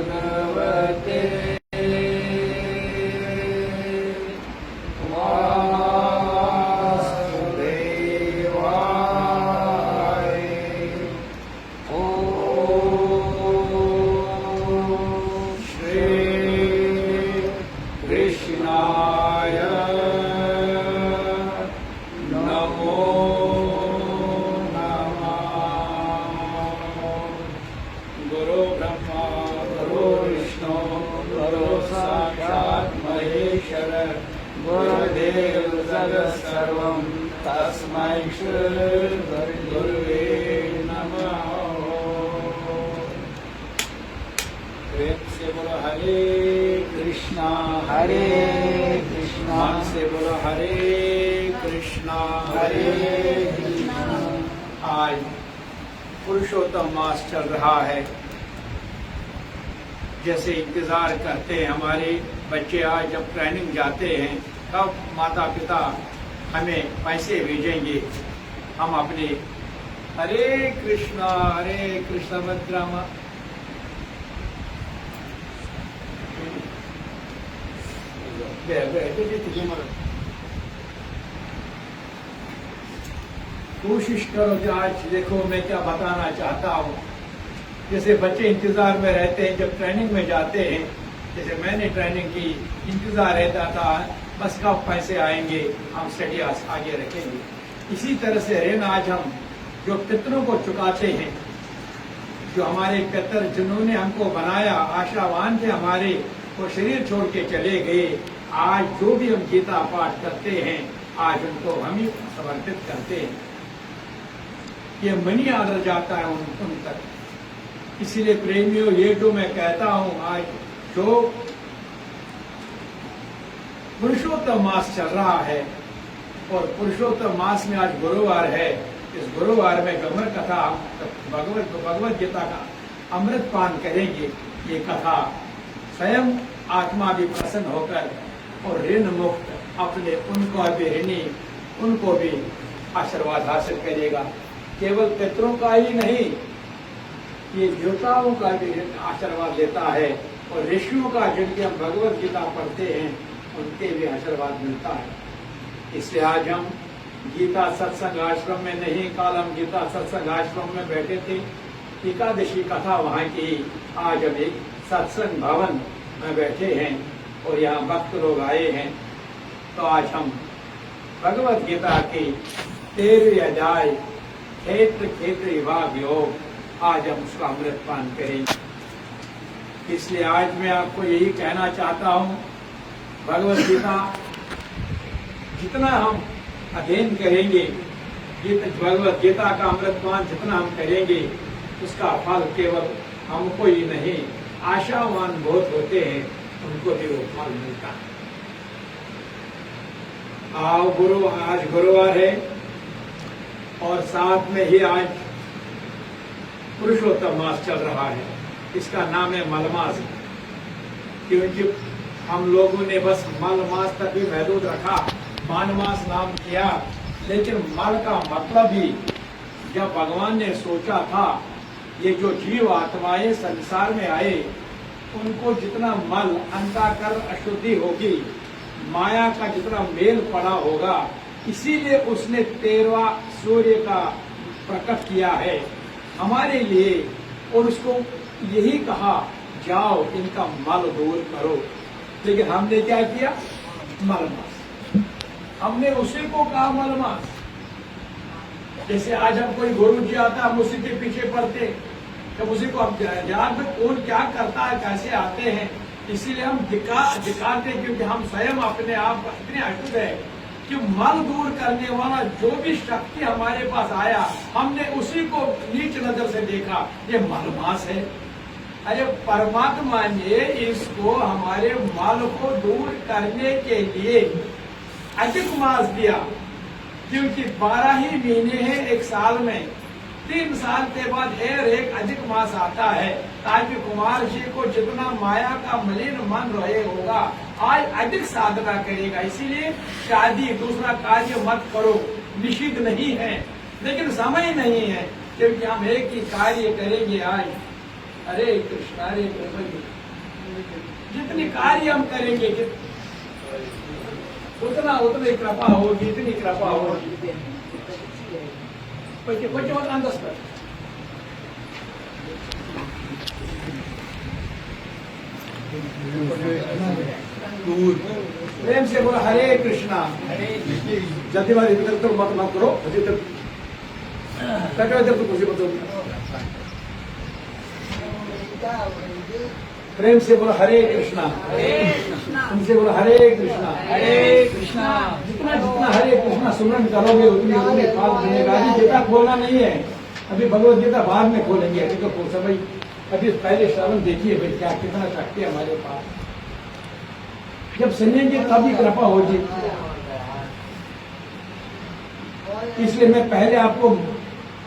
भगवते गुरुदेव जगत्सर्वं तस्मै श्री गुरुवे नमः। प्रेम से बोलो हरे कृष्णा मन से बोलो हरे कृष्णा। आज पुरुषोत्तम मास चल रहा है। जैसे इंतजार करते हैं हमारे बच्चे, आज जब ट्रेनिंग जाते हैं तब माता पिता हमें पैसे भेजेंगे, हम अपने हरे कृष्णा भद्रमा कोशिश करो कि आज देखो मैं क्या बताना चाहता हूँ। जैसे बच्चे इंतजार में रहते हैं जब ट्रेनिंग में जाते हैं, जैसे मैंने ट्रेनिंग की, इंतजार रहता था बस कब पैसे आएंगे, हम स्टडी आगे रखेंगे। इसी तरह से ऋण आज हम जो पितरों को चुकाते हैं, जो हमारे पितर जिन्होंने हमको बनाया, आशावान थे हमारे, वो शरीर छोड़ के चले गए। आज जो भी हम गीता पाठ करते हैं आज उनको हम ही समर्पित करते हैं। ये मनी आदर जाता है उन तक। इसीलिए प्रेमियों, ये जो मैं कहता हूं, आज जो पुरुषोत्तम मास चल रहा है और पुरुषोत्तम मास में आज गुरुवार है, इस गुरुवार में गमन कथा भगवत गीता का अमृत पान करेंगे। ये कथा स्वयं आत्मा भी प्रसन्न होकर और ऋण मुक्त अपने उनको भी ऋणी उनको भी आशीर्वाद हासिल करेगा। केवल पितरों का ही नहीं, ये देवताओं का भी आशीर्वाद लेता है और ऋषियों का जिनके हम भगवत गीता पढ़ते हैं उनके भी आशीर्वाद मिलता है। इसलिए आज हम गीता सत्संग आश्रम में नहीं, कल हम गीता सत्संग आश्रम में बैठे थे, एकादशी कथा वहाँ की। आज हम एक सत्संग भवन में बैठे हैं और यहाँ भक्त लोग आए हैं। तो आज हम भगवत गीता की 13वीं अध्याय क्षेत्र विभाग योग, आज हम उसका अमृत पान करेंगे। इसलिए आज मैं आपको यही कहना चाहता हूँ, भगवत गीता जितना हम अध्ययन करेंगे, भगवत गीता का अमृत पान जितना हम करेंगे, उसका फल केवल हमको ही नहीं, आशावान बहुत होते हैं उनको भी वो फल मिलता है। आओ आज गुरुवार है और साथ में ही आज पुरुषोत्तम मास चल रहा है। इसका नाम है मलमास, क्योंकि हम लोगों ने बस मल मास तक भी महदूद रखा, मानमास नाम किया। लेकिन मल का मतलब ही, जब भगवान ने सोचा था ये जो जीव आत्माएं संसार में आए उनको जितना मल अंतःकरण अशुद्धि होगी, माया का जितना मेल पड़ा होगा, इसीलिए उसने 13वां सूर्य का प्रकट किया है हमारे लिए। और उसको यही कहा जाओ इनका मल दूर करो। लेकिन हमने क्या किया? मलमास, हमने उसी को कहा मलमास। जैसे आज हम कोई गुरु जी आता, हम उसी के पीछे पड़ते, जब उसी को हम जान में कौन क्या करता है, कैसे आते हैं, इसीलिए हम दिखाते, क्योंकि हम स्वयं अपने आप इतने अटूट है कि मल दूर करने वाला जो भी शक्ति हमारे पास आया, हमने उसी को नीच नजर से देखा, ये मलमास है। अरे परमात्मा ने इसको हमारे मल को दूर करने के लिए अधिक मास दिया, क्योंकि 12 ही महीने हैं एक साल में, 3 साल के बाद एक अधिक मास आता है, ताकि कुमार जी को जितना माया का मलिन मन रहे होगा आज अधिक साधना करेगा। इसीलिए शादी दूसरा कार्य मत करो, निषिद्ध नहीं है, लेकिन समय नहीं है, क्योंकि हम एक ही कार्य करेंगे आज हरे कृष्ण जितनी कार्य हम करेंगे उतना उतनी कृपा होगी, इतनी कृपा होगी। प्रेम से बोला हरे कृष्णा। जल्दीबाजी इधर तो मत करो, इधर तो खुशी बताओ। प्रेम से बोला हरे कृष्णा, उनसे बोला हरे कृष्णा, हरे कृष्णा। जितना जितना हरे कृष्णा सुमरन करोगे उतनी उतनी फल मिलेगा। अभी गीता खोलना नहीं है, अभी भगवत गीता बाद में खोलेंगे। अभी तो खोल भाई, अभी पहले श्रवण देखिए भाई क्या कितना शक्ति है हमारे पास। जब सुनेंगे तभी कृपा होगी। इसलिए मैं पहले आपको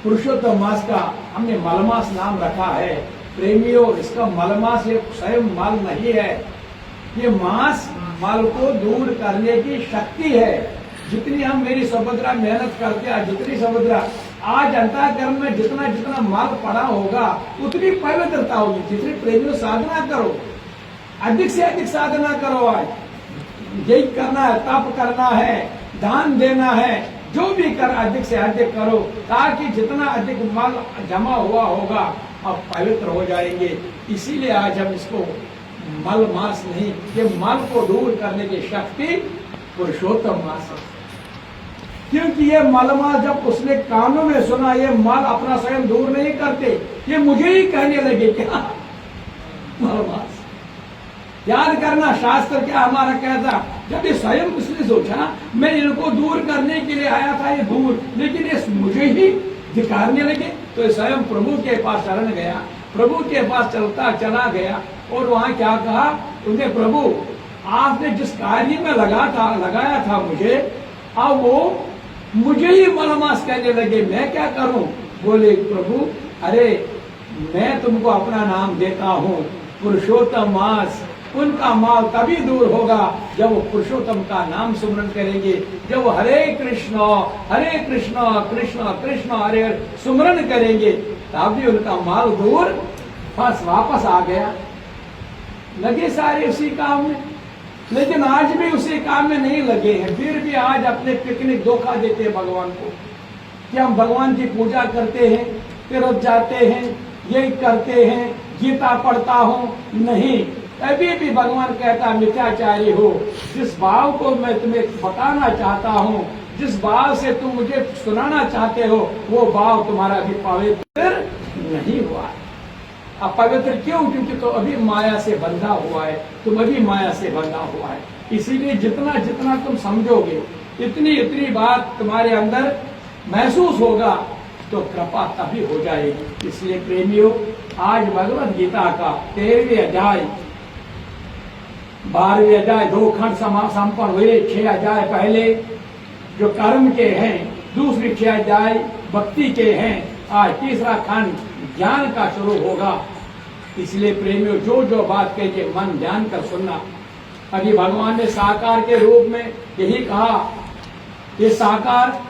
पुरुषोत्तम मास का हमने मलमास नाम रखा है। प्रेमियों, इसका मलमास ये स्वयं मल नहीं है, ये मास मल को दूर करने की शक्ति है। जितनी हम मेरी सुभद्रा मेहनत करते हैं, जितनी सुभद्रा आज अंतःकरण में जितना जितना मल पड़ा होगा उतनी पवित्रता होगी। जितनी प्रेमियों साधना करो, अधिक से अधिक साधना करो। आज यही करना है, तप करना है, दान देना है, जो भी कर अधिक से अधिक करो, ताकि जितना अधिक मल जमा हुआ होगा अब पवित्र हो जाएंगे। इसीलिए आज हम इसको मल मास नहीं, ये मल को दूर करने की शक्ति पुरुषोत्तम मास है। क्योंकि ये मलमास जब उसने कानों में सुना, ये मल अपना स्वयं दूर नहीं करते, ये मुझे ही कहने लगे क्या मलमास। याद करना शास्त्र क्या हमारा कहता, जब ये स्वयं उसने सोचा मैं इनको दूर करने के लिए आया था, ये दूर, लेकिन ये मुझे ही धिकारने लगे, तो ये स्वयं प्रभु के पास शरण गया, प्रभु के पास चलता चला गया और वहां क्या कहा उन्हें, प्रभु आपने जिस कार्य में लगाया था मुझे, अब वो मुझे ही मलमास कहने लगे, मैं क्या करूं। बोले प्रभु अरे मैं तुमको अपना नाम देता हूं पुरुषोत्तम मास। उनका माल तभी दूर होगा जब वो पुरुषोत्तम का नाम सुमरन करेंगे, जब वो हरे कृष्ण कृष्ण कृष्ण हरे हरे सुमरन करेंगे, तभी उनका माल दूर बस वापस आ गया। लगे सारे उसी काम में, लेकिन आज भी उसी काम में नहीं लगे हैं। फिर भी आज अपने पिकनिक धोखा देते हैं भगवान को कि हम भगवान की पूजा करते हैं, तीर्थ जाते हैं, यही करते हैं, गीता पढ़ता हूं, नहीं। अभी भी भगवान कहता मिथ्याचारी हो। जिस भाव को मैं तुम्हें बताना चाहता हूँ, जिस भाव से तुम मुझे सुनाना चाहते हो, वो भाव तुम्हारा अभी पवित्र नहीं हुआ है। अब पवित्र क्यों? क्योंकि तो अभी माया से बंधा हुआ है, तुम अभी माया से बंधा हुआ है। इसीलिए जितना जितना तुम समझोगे, इतनी इतनी बात तुम्हारे अंदर महसूस होगा, तो कृपा तभी हो जाएगी। इसलिए प्रेमियों, आज भगवत गीता का 13वें अध्याय 12वें अध्याय 2 खंड संपन्न हुए। 6 अध्याय पहले जो कर्म के हैं, दूसरी 6 अध्याय भक्ति के हैं, आज तीसरा खंड ज्ञान का शुरू होगा। इसलिए प्रेमियों, जो जो बात कहे मन ध्यान कर सुनना। अभी भगवान ने साकार के रूप में यही कहा, ये साकार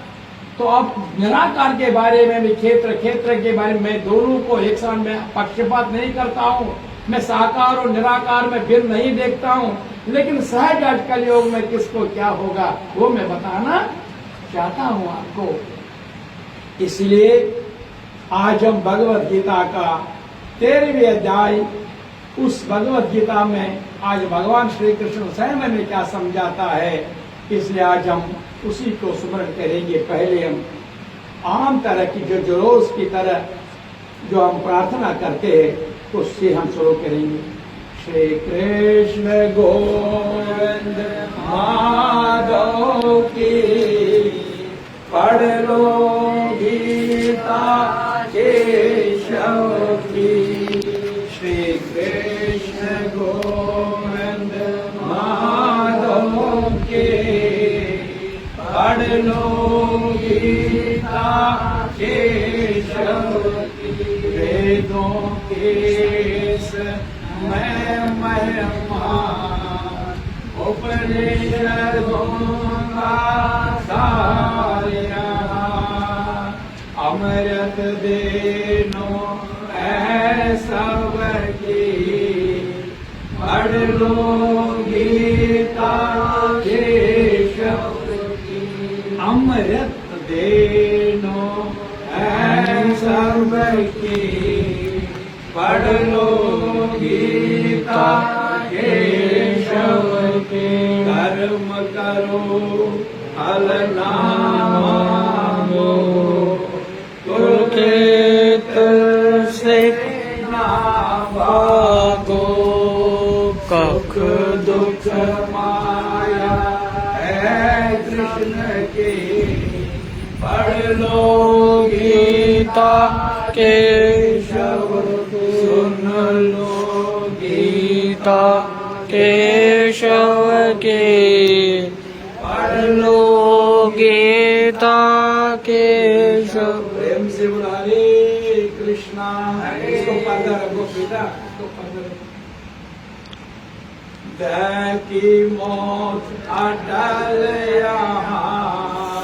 तो अब निराकार के बारे में भी, क्षेत्र के बारे में, मैं दोनों को एक साथ में पक्षपात नहीं करता हूँ। मैं साकार और निराकार में भिन्न नहीं देखता हूँ, लेकिन सहज आज कलयुग में किसको क्या होगा वो मैं बताना चाहता हूँ आपको। इसलिए आज हम भगवत गीता का 13वें अध्याय, उस भगवत गीता में आज भगवान श्री कृष्ण स्वयं में क्या समझाता है, इसलिए आज हम उसी को स्मरण करेंगे। पहले हम आम तरह की जो रोज की तरह जो हम प्रार्थना करते हैं उससे हम शुरू करेंगे। श्री कृष्ण गोविंद माधव की, पढ़ लो गीता केशव की। श्री कृष्ण गोविंद माधव के, पढ़ लो गीता केशव की। वेदों केस मैं महिमा, उपनिषदों का सारिया। अमृत देनो है सबकी, पढ़ लो गीता केशव की। अमृत देनो है सबकी, पढ़ लो गीता केशव की। कर्म करो फल ना मांगो, कुलकेत से ना भागो। सुख दुख माया है कृष्ण की, पढ़ लो गीता केशव की। सुन लो गीता केशव की, पढ़ लो गीता केशव। प्रेम से बोला हरे कृष्णा। इसको पर्दा रखो बेटा, इसको पर्दा रखो। देह की मौत अटल यहाँ,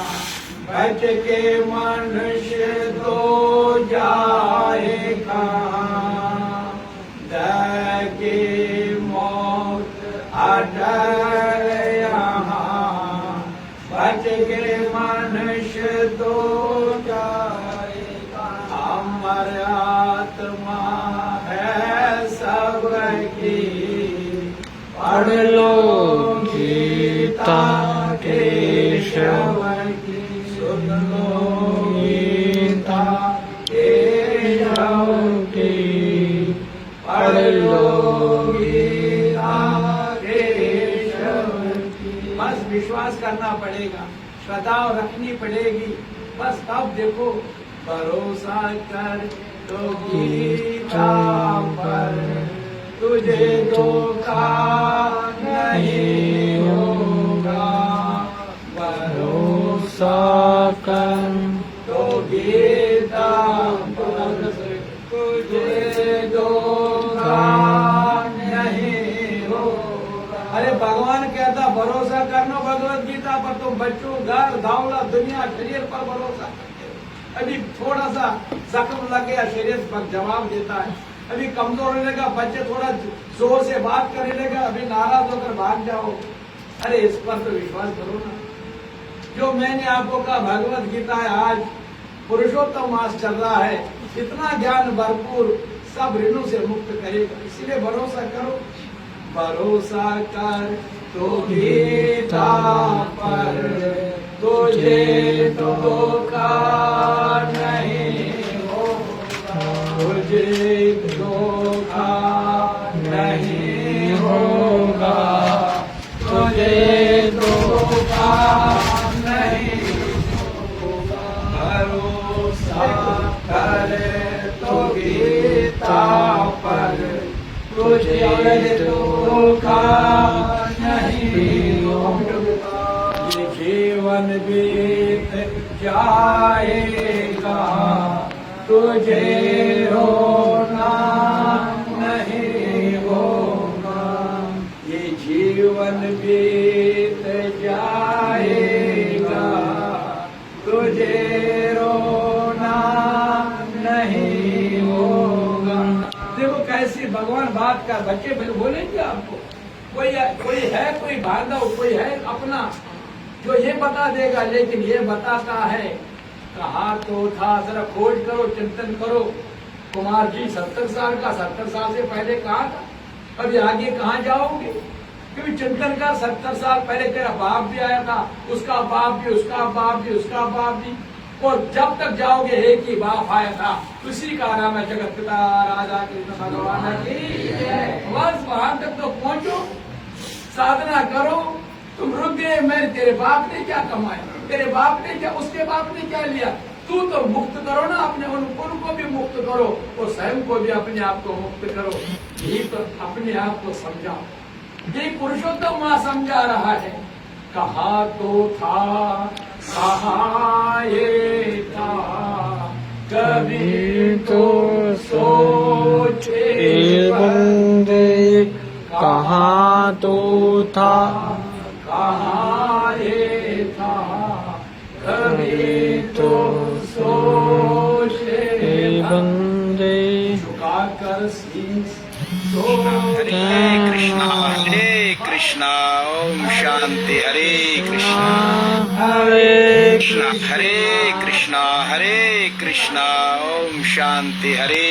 बच के मनुष्य तो जाए कहाँ। देह की मौत अटल यहाँ, बच के मनुष्य तो जाए कहाँ। अमर आत्मा है सबकी, पढ़ लो गीता केशव की। सुन लो गीता केशव की, पढ़ लो गीता केशव की। बस विश्वास करना पड़ेगा, श्रद्धा रखनी पड़ेगी। बस अब देखो, भरोसा कर तो गीता पर, तुझे धोखा नहीं होगा। भरोसा कर तो गीता पर, तुझे धोखा नहीं होगा। अरे भगवान कहता भरोसा करना भगवत गीता पर, तुम बच्चों घर दौलत दुनिया शरीर पर भरोसा करते हो। अभी थोड़ा सा जख्म लग गया, शरीर पर जवाब देता है। अभी कमजोर होने लगा, बच्चे थोड़ा जोर से बात करने लगा, अभी नाराज होकर भाग जाओ। अरे इस पर तो विश्वास करो ना। जो मैंने आपको कहा भगवत गीता है, आज पुरुषोत्तम मास चल रहा है, इतना ज्ञान भरपूर, सब ऋणों से मुक्त करेगा। इसलिए भरोसा करो। भरोसा कर तो गीता पर, तुझे तो धोखा नहीं होगा। तुझे धोखा नहीं होगा। तुझे धोखा नहीं होगा। भरोसा कर तो गीता पर, तुझे धोखा नहीं होगा। ये जीवन बीत जाएगा, तुझे रोना नहीं होगा। ये जीवन बीत जाएगा, तुझे रोना नहीं होगा। देखो कैसी भगवान बात कर, बच्चे बोलेंगे आपको। कोई है, कोई बांधव, कोई है अपना जो ये बता देगा, लेकिन ये बताता है कहा तो था। जरा खोज करो, चिंतन करो। कुमार जी 70 साल का, 70 साल से पहले कहा था, अभी आगे कहाँ जाओगे? क्योंकि चिंतन का 70 साल पहले तेरा बाप भी आया था, उसका बाप भी, उसका बाप भी, उसका बाप भी, और जब तक जाओगे एक ही बाप आया था, उसी का नाम है जगत पिता राजा कृष्ण भगवान की जय। बस वहां तक तो पहुंचो, साधना करो। तुम रुक गए, मैं तेरे बाप ने क्या कमाया, तेरे बाप ने क्या, उसके बाप ने क्या लिया। तू तो मुक्त करो ना अपने, उनको भी मुक्त करो और स्वयं को भी अपने आप को मुक्त करो। ये तो अपने आप को समझाओ। ये पुरुषोत्तम मां समझा रहा है। कहा तो था, कहा ये था, कभी तो सोचे बंदे। कहा तो था, कहा ये था, कभी तो सोचे बंदे। कर शीश तो हरे कृष्णा ओम शांति हरे कृष्णा हरे कृष्णा ओम शांति हरे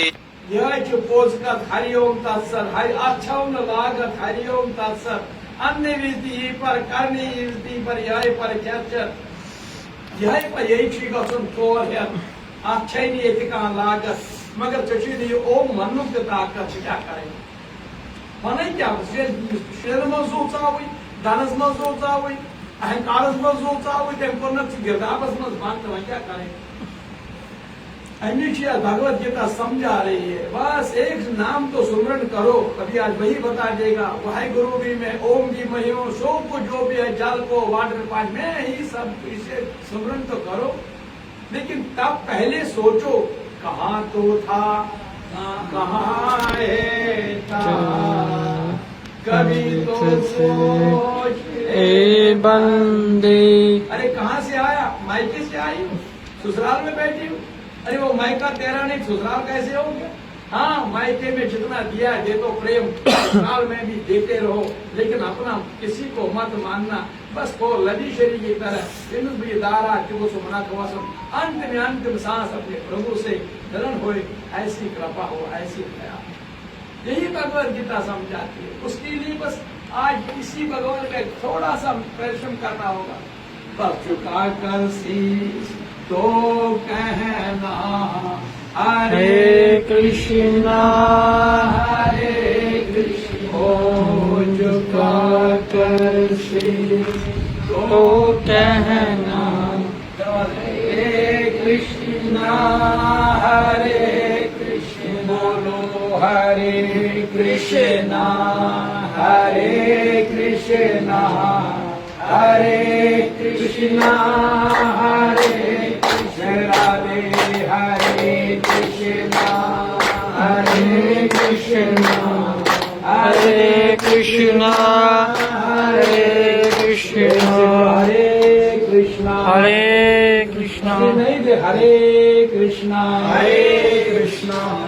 यह पोज कर हरिओम तत्सत हरि अच्छा लागत हरिओम तत्सत अन्य विधि पर करनी विधि पर यह पर यह पर यही गसन तोर है अच्छा नहीं ये लागत मगर चीज ओम मनु ताकत क्या करे वन क्या शेर मो चाव धनस मो चाव अहंकार मो चाव तम कोर गिरदाबस मज बंद वन क्या करे अमित भगवत गीता समझा रही है बस एक नाम तो सुमरण करो अभी आज वही बता देगा वाहे गुरु भी में ओम भी महिमा सो को जो भी है जल को वाटर पानी में ही सब इसे सुमरण तो करो लेकिन तब पहले सोचो कहाँ तो था कहाँ है था कभी तो सोच ए बंदे। अरे कहाँ से आया मायके से आई हूँ ससुराल में बैठी हूँ अरे वो मायका तेरा नहीं ससुराल कैसे हो गया हाँ मायके में जितना दिया दे तो प्रेम ससुराल में भी देते रहो लेकिन अपना किसी को मत मानना बस को लदी शरी की तरह इन भी दारा कि वो सुमना कवासम अंतिम सांस अपने प्रभु से धरण हो ऐसी कृपा हो ऐसी दया यही भगवत गीता समझाती है उसके लिए बस आज इसी भगवान का थोड़ा सा परिश्रम करना होगा बस झुका कर शीश तो कहना हरे कृष्णा ओ झुका कर शीश तो कहना हरे कृष्णा बोलो हरे कृष्णा हरे कृष्णा हरे कृष्णा राधे हरे कृष्णा हरे कृष्णा हरे कृष्णा हरे कृष्णा हरे कृष्णा हरे कृष्णा नहीं दे हरे कृष्णा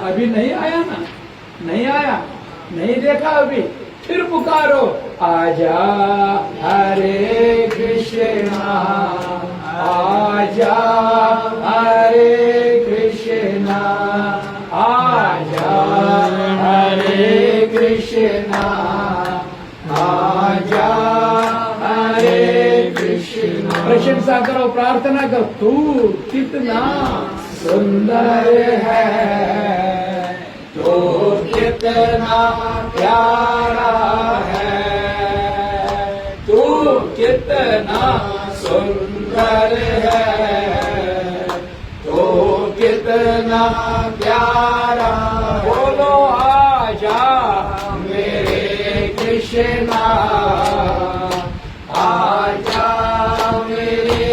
अभी नहीं आया ना नहीं आया नहीं देखा अभी फिर पुकारो आजा हरे कृष्णा आजा हरे कृष्णा आजा हरे कृष्णा आजा हरे कृष्णा प्रशंसा करो प्रार्थना करो तू कितना सुंदर है तो कितना प्यारा है तू कितना सुंदर है तो कितना प्यारा बोलो आजा मेरे कृष्णा आजा मेरे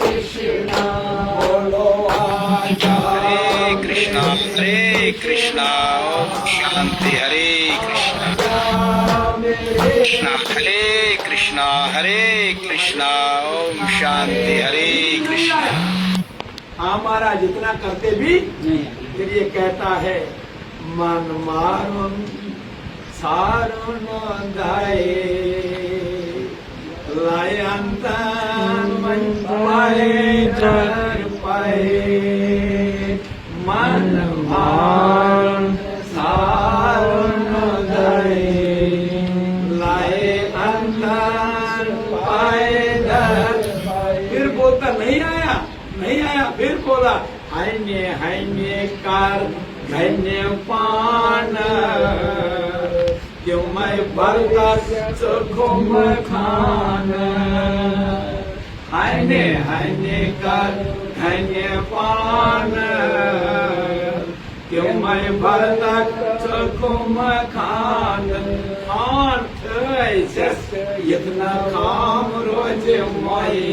कृष्णा बोलो आजा हरे कृष्णा ओम शांति हरे कृष्णा हरे कृष्णा ओम शांति हरे कृष्णा हमारा जितना करते भी फिर ये कहता है मन मारुन सारुन दाए लायंतन मन पाए जर पाए मन मारुन सारुन दाए लाए अंतर पाए दर फिर बोलता नहीं आया फिर बोला हैन्य कर धन्य पान क्यों मैं बरकत घूम खान हैन्य कर धन्य पान क्यों मैं बरकत घूम खान इतना काम रोज माई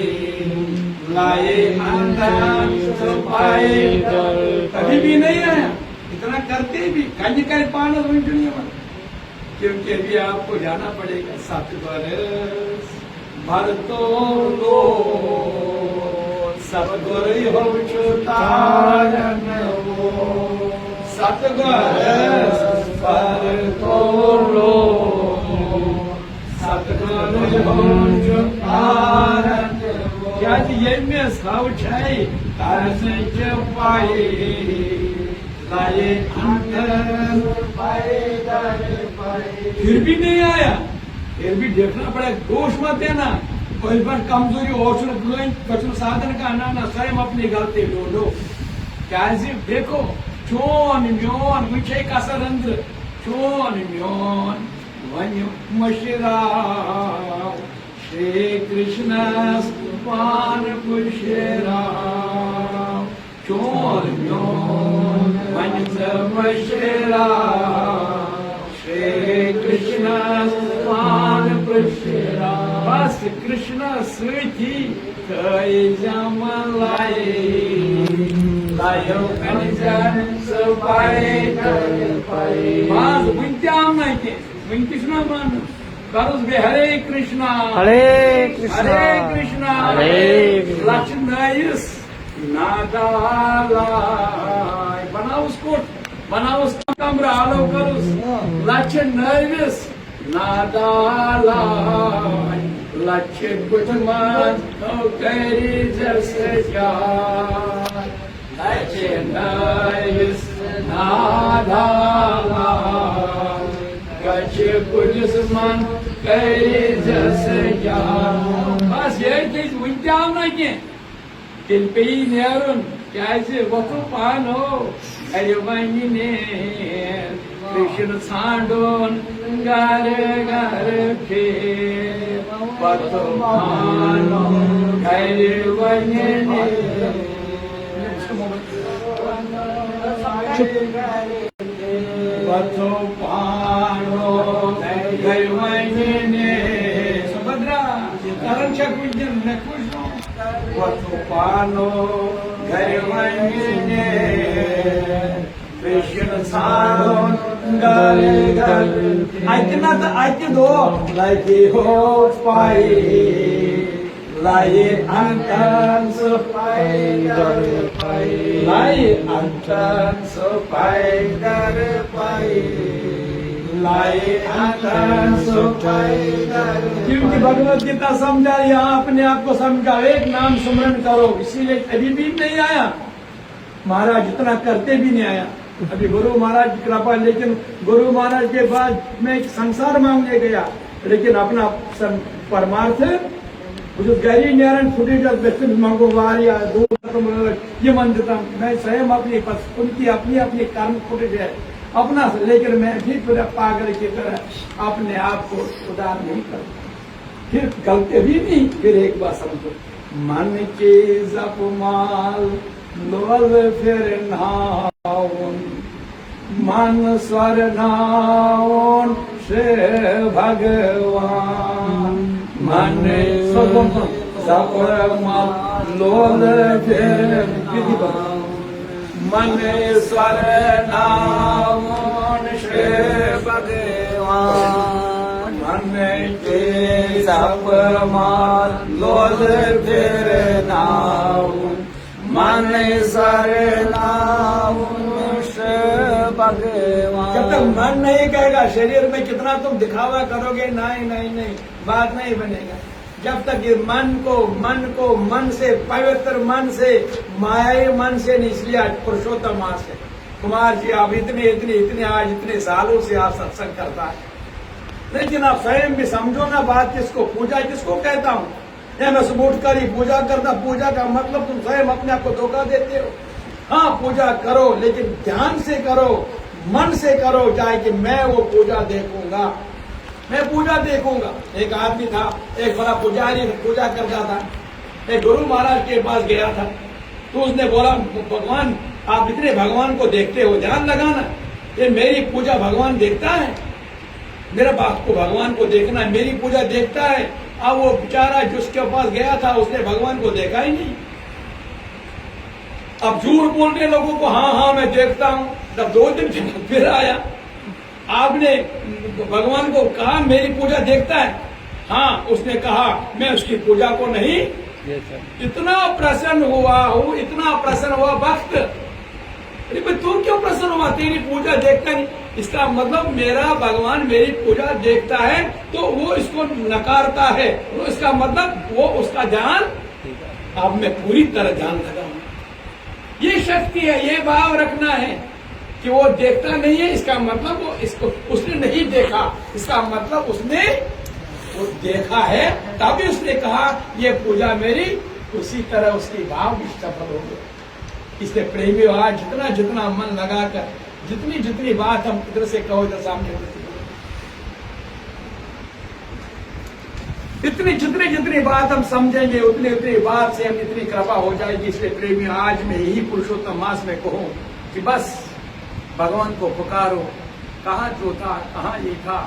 लाए अंदर पाए कभी भी नहीं आया इतना करते भी कंज कर पाना क्योंकि अभी आपको जाना पड़ेगा 7 बरस भर तो लो सतगुरु हो तारन वो 7 बरस पर को लो सतगुरु हो भारत क्या ये में सौचाई कर्ज पाए लाए फिर भी नहीं आया फिर भी देखना पड़ेगा दोष मत देना कोई बार कमजोरी और साधन का ना स्वयं अपनी गलती ढूंढो क्या देखो चोन म्योन मुझे कसर अंदर चोन म्योन वन मशिरा श्री कृष्ण पान पुष्रा चोन म्योन वन मशिरा श्री कृष्ण पान पुष्रा बस कृष्ण सुखी कई जम लाए लायो कंजन सपाए बस बुंत्याम नहीं के बुं कृष्ण मान करुस बे हरे कृष्णा हरे कृष्णा हरे कृष्णा हरे कृष्णा लक्ष्मणयस नादाला बनाओ उसको बनाओ उसका कमरा आलो करुस लक्ष्मणयस नादाला लक्ष्य बुद्धमान करी जैसे यार लक्ष्मणयस नादाला लक्ष्य बुद्धमान करी जैसे यार बस ये चीज उनचाम ना के दिल पे ही नेरुन कैसे वक़्त पानो अरे वही ने कृष्ण सांडोन गार गार के वक़्त पानो अरे वही ने वक़्त पानो अरे वही ने सुभद्रा तरन शकुंजन ने खुश हो वतुपानो घर वहीने कृष्ण सारो गरे गरे आइतना तो आइते दो लाइके हो पाए लाए अंतन सो पाए दर पाए लाए अंतन सो पाए दर पाए लाए अंतन सो पाए दर क्योंकि भगवत गीता समझा यहाँ अपने आप को समझाओ एक नाम सुमरन करो इसीलिए अभी भी नहीं आया महाराज इतना करते भी नहीं आया अभी गुरु महाराज की कृपा लेकिन गुरु महाराज के बाद मैं संसार मांगने गया लेकिन अपना परमार्थ गरी नारायण फुटे जब व्यक्ति मांगो वारिया ये मन देता मैं स्वयं अपनी उनकी अपनी अपनी कर्म फुटे जाए अपना लेकर मैं भी पूरा पागल की तरह अपने आप को उदार नहीं करता फिर गलती भी नहीं फिर एक बार समझो मन के जप माल लोल फिर नाउन मन स्वर नाउन से भगवान मन जप माल लोल फिर मन स्वर नाउन से भगवान मन के जप माल लोल फिर नाउन मन स्वर नाउन से भगवान जब तक मन नहीं कहेगा शरीर में कितना तुम दिखावा करोगे नहीं नहीं नहीं बात नहीं बनेगा जब तक ये मन से पवित्र मन से मायाई मन से नहीं इसलिए आज पुरुषोत्तम मास है कुमार जी आप इतने आज इतने सालों से आप सत्संग करता है लेकिन आप स्वयं भी समझो ना बात किसको पूजा किसको कहता हूँ मैं सुबह उठकर ही पूजा करता पूजा का मतलब तुम स्वयं अपने आप को धोखा देते हो हाँ पूजा करो लेकिन ध्यान से करो मन से करो चाहे कि मैं वो पूजा देखूंगा मैं पूजा देखूंगा एक आदमी था एक बड़ा पुजारी पूजा करता था एक गुरु महाराज के पास गया था तो उसने बोला भगवान आप इतने भगवान को देखते हो ध्यान लगाना ये मेरी पूजा भगवान देखता है मेरा बाप को भगवान को देखना है मेरी पूजा देखता है अब वो बेचारा जिसके पास गया था उसने भगवान को देखा ही नहीं अब झूठ बोलने लोगों को हाँ मैं देखता हूँ तब 2 दिन फिर आया आपने भगवान को कहा मेरी पूजा देखता है हाँ उसने कहा मैं उसकी पूजा को नहीं इतना प्रसन्न हुआ भक्त अरे भाई तू क्यों प्रसन्न हुआ तेरी पूजा देखता नहीं इसका मतलब मेरा भगवान मेरी पूजा देखता है तो वो इसको नकारता है, तो इसका मतलब वो उसका ध्यान अब मैं पूरी तरह ध्यान लगाऊं। ये शक्ति है, ये भाव रखना है कि वो देखता नहीं है, इसका मतलब वो इसको उसने नहीं देखा, इसका मतलब उसने वो देखा है, तभी उसने कहा ये पूजा मेरी, उसी तरह उसकी भाव भी सफल हो गई। इसलिए प्रेमी आज जितना जितना मन लगाकर जितनी जितनी बात हम इधर से कहो इधर सामने इतनी जितनी जितनी बात हम समझेंगे उतनी उतनी बात से हम इतनी कृपा हो जाएगी। इसलिए प्रेमी आज मैं यही पुरुषोत्तम मास में कहूं कि बस भगवान को पुकारो। कहाँ जो था, कहाँ ये था,